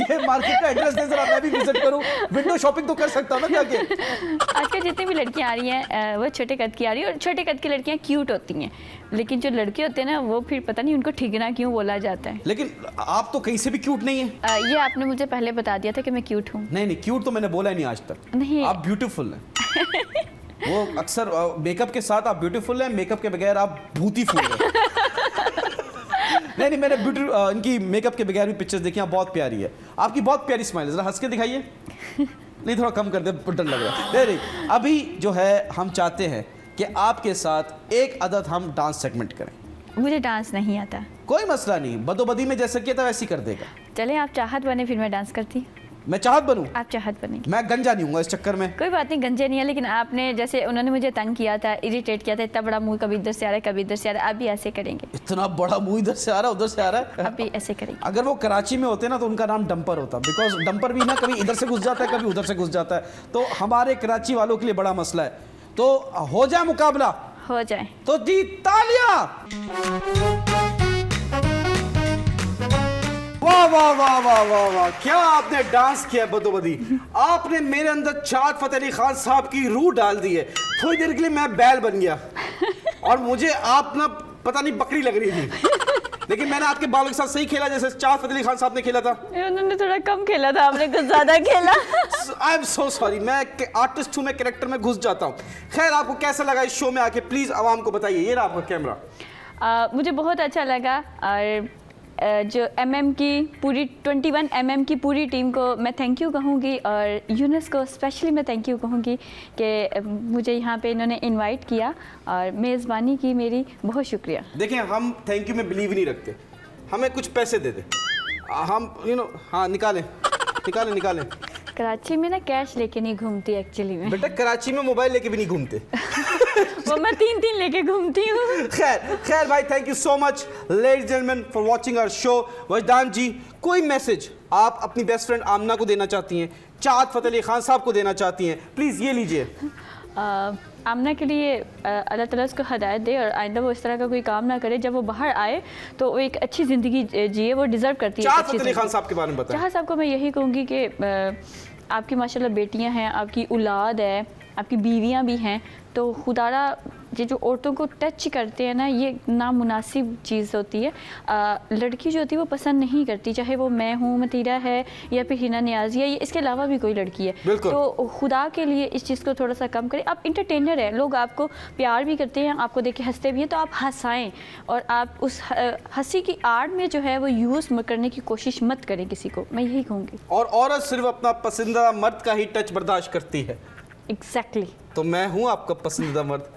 ये मार्केट का एड्रेस दे जरा, मैं भी विजिट करूं, विंडो शॉपिंग तो कर सकता हूं ना जाके। आजकल जितनी भी लड़कियां आ रही हैं वो छोटे कद की आ रही है, और छोटे कद की लड़कियां क्यूट होती हैं, लेकिन जो लड़के होते हैं ना वो फिर पता नहीं उनको ठिगना क्यों बोला जाता है। लेकिन आप तो कहीं से भी क्यूट नहीं है। ये आपने मुझे पहले बता दिया था कि मैं क्यूट हूँ। नहीं नहीं, क्यूट तो मैंने बोला ही नहीं आज तक। नहीं। आप ब्यूटीफुल हैं। वो अक्सर मेकअप के साथ आप ब्यूटीफुल हैं, मेकअप के बगैर आप भूतीफुल हैं। नहीं मैंने इनकी मेकअप के बगैर भी पिक्चर्स देखी, आप बहुत प्यारी है, आपकी बहुत प्यारी स्माइल है, जरा हंस के दिखाइए। नहीं थोड़ा कम कर दे, डर लग रहा है। नहीं अभी जो है हम चाहते हैं कि आपके साथ एक अदद हम डांस सेगमेंट करें। मुझे डांस नहीं आता। कोई मसला नहीं, बदोबदी में जैसा किया था वैसे ही कर देगा। चले आप चाहत बने, फिर मैं डांस करती। मैं चाहत बनूं? आप चाहत बने। मैं गंजा नहीं हूँ इस चक्कर में। कोई बात नहीं, गंजे नहीं है, लेकिन आपने जैसे उन्होंने मुझे तंग किया था, इरिटेट किया था, इतना बड़ा मुंह कभी इधर से आ रहा है कभी इधर से आ रहा है, आप भी ऐसे करेंगे। इतना बड़ा मुंह इधर से आ रहा है उधर से आ रहा है, आप भी ऐसे करेंगे। अगर वो कराची में होते ना तो उनका नाम डंपर होता, बिकॉज डंपर भी ना कभी इधर से घुस जाता है कभी उधर से घुस जाता है, तो हमारे कराची वालों के लिए बड़ा मसला है। तो हो जाए मुकाबला? हो जाए तो जी तालियां। वाह वाह वाह वाह वाह वाह, क्या आपने डांस किया बदोबदी। आपने मेरे अंदर चाहत फतेह अली खान साहब की रूह डाल दी है। थोड़ी देर के लिए मैं बैल बन गया और मुझे आप ना पता नहीं बकरी लग रही थी, लेकिन मैंने आपके बालों के साथ सही खेला जैसे चाहत फतेह अली खान साहब ने खेला था। उन्होंने थोड़ा कम खेला था, आपने कुछ ज्यादा खेला। आई एम सो सॉरी, मैं आर्टिस्ट हूँ, मैं कैरेक्टर में घुस जाता हूँ। खैर आपको कैसा लगा इस शो में आके, प्लीज आवाम को बताइए। ये रहा आपका कैमरा। मुझे बहुत अच्छा लगा, और जो की पूरी 21 की पूरी टीम को मैं थैंक यू कहूँगी, और यूनस को स्पेशली मैं थैंक यू कहूँगी कि मुझे यहाँ पे इन्होंने इनवाइट किया और मेज़बानी की मेरी। बहुत शुक्रिया। देखें हम थैंक यू में बिलीव ही नहीं रखते, हमें कुछ पैसे दे दे, हम हाँ निकालें। कराची में ना कैश लेके नहीं घूमती एक्चुअली में। बेटा कराची में मोबाइल लेके भी नहीं घूमते। वो मैं 3 लेके घूमती हूँ। खैर भाई, thank you so much ladies and for watching our show. Wajdan ji, कोई मैसेज आप अपनी बेस्ट फ्रेंड आमना को देना चाहती हैं, चाहत फतेह अली खान साहब को देना चाहती हैं, प्लीज़ ये लीजिए। आमना के लिए अल्लाह ताला उसको हदायत दे और आइंदा वो इस तरह का कोई काम ना करे। जब वो बाहर आए तो वो एक अच्छी ज़िंदगी जिए, वो डिज़र्व करती है। चाहत फतेह अली खान साहब के बारे में बताएं। चाहत साहब को मैं यही कहूँगी कि आपकी माशाल्लाह बेटियां हैं, आपकी औलाद है, आपकी बीवियां भी हैं, तो खुदारा ये जो औरतों को टच करते हैं ना, ये नामुनासिब चीज़ होती है। लड़की जो होती है वो पसंद नहीं करती, चाहे वो मैं हूँ, मतीरा है, या फिर हिना नियाज़ी है, इसके अलावा भी कोई लड़की है। तो खुदा के लिए इस चीज़ को थोड़ा सा कम करें। आप इंटरटेनर है, लोग आपको प्यार भी करते हैं, आपको देख के हंसते भी हैं, तो आप हंसाएं और आप उस हंसी की आड़ में जो है वो यूज़ करने की कोशिश मत करें किसी को, मैं यही कहूँगी। और औरत सिर्फ अपना पसंदीदा मर्द का ही टच बर्दाश्त करती है। एग्जैक्टली। तो मैं हूँ आपका पसंदीदा मर्द।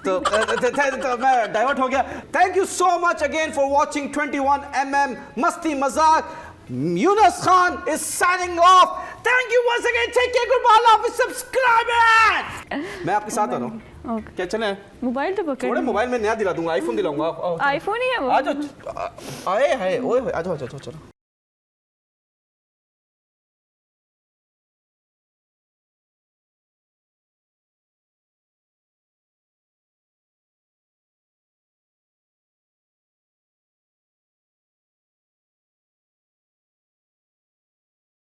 तो मैं डाइवर्ट हो गया। Thank you so much again for watching 21mm मस्ती मजाक। Yunus Khan is signing off. Thank you once again, take care, goodbye, love, subscribe. मैं आपके साथ आ रहा हूँ। क्या चले? मोबाइल तो पकड़। थोड़े मोबाइल में नया दिला दूंगा, आईफोन दिलाऊंगा। आईफोन ही है वो। आ जाओ, आए हाय, ओए आ जाओ, चलो।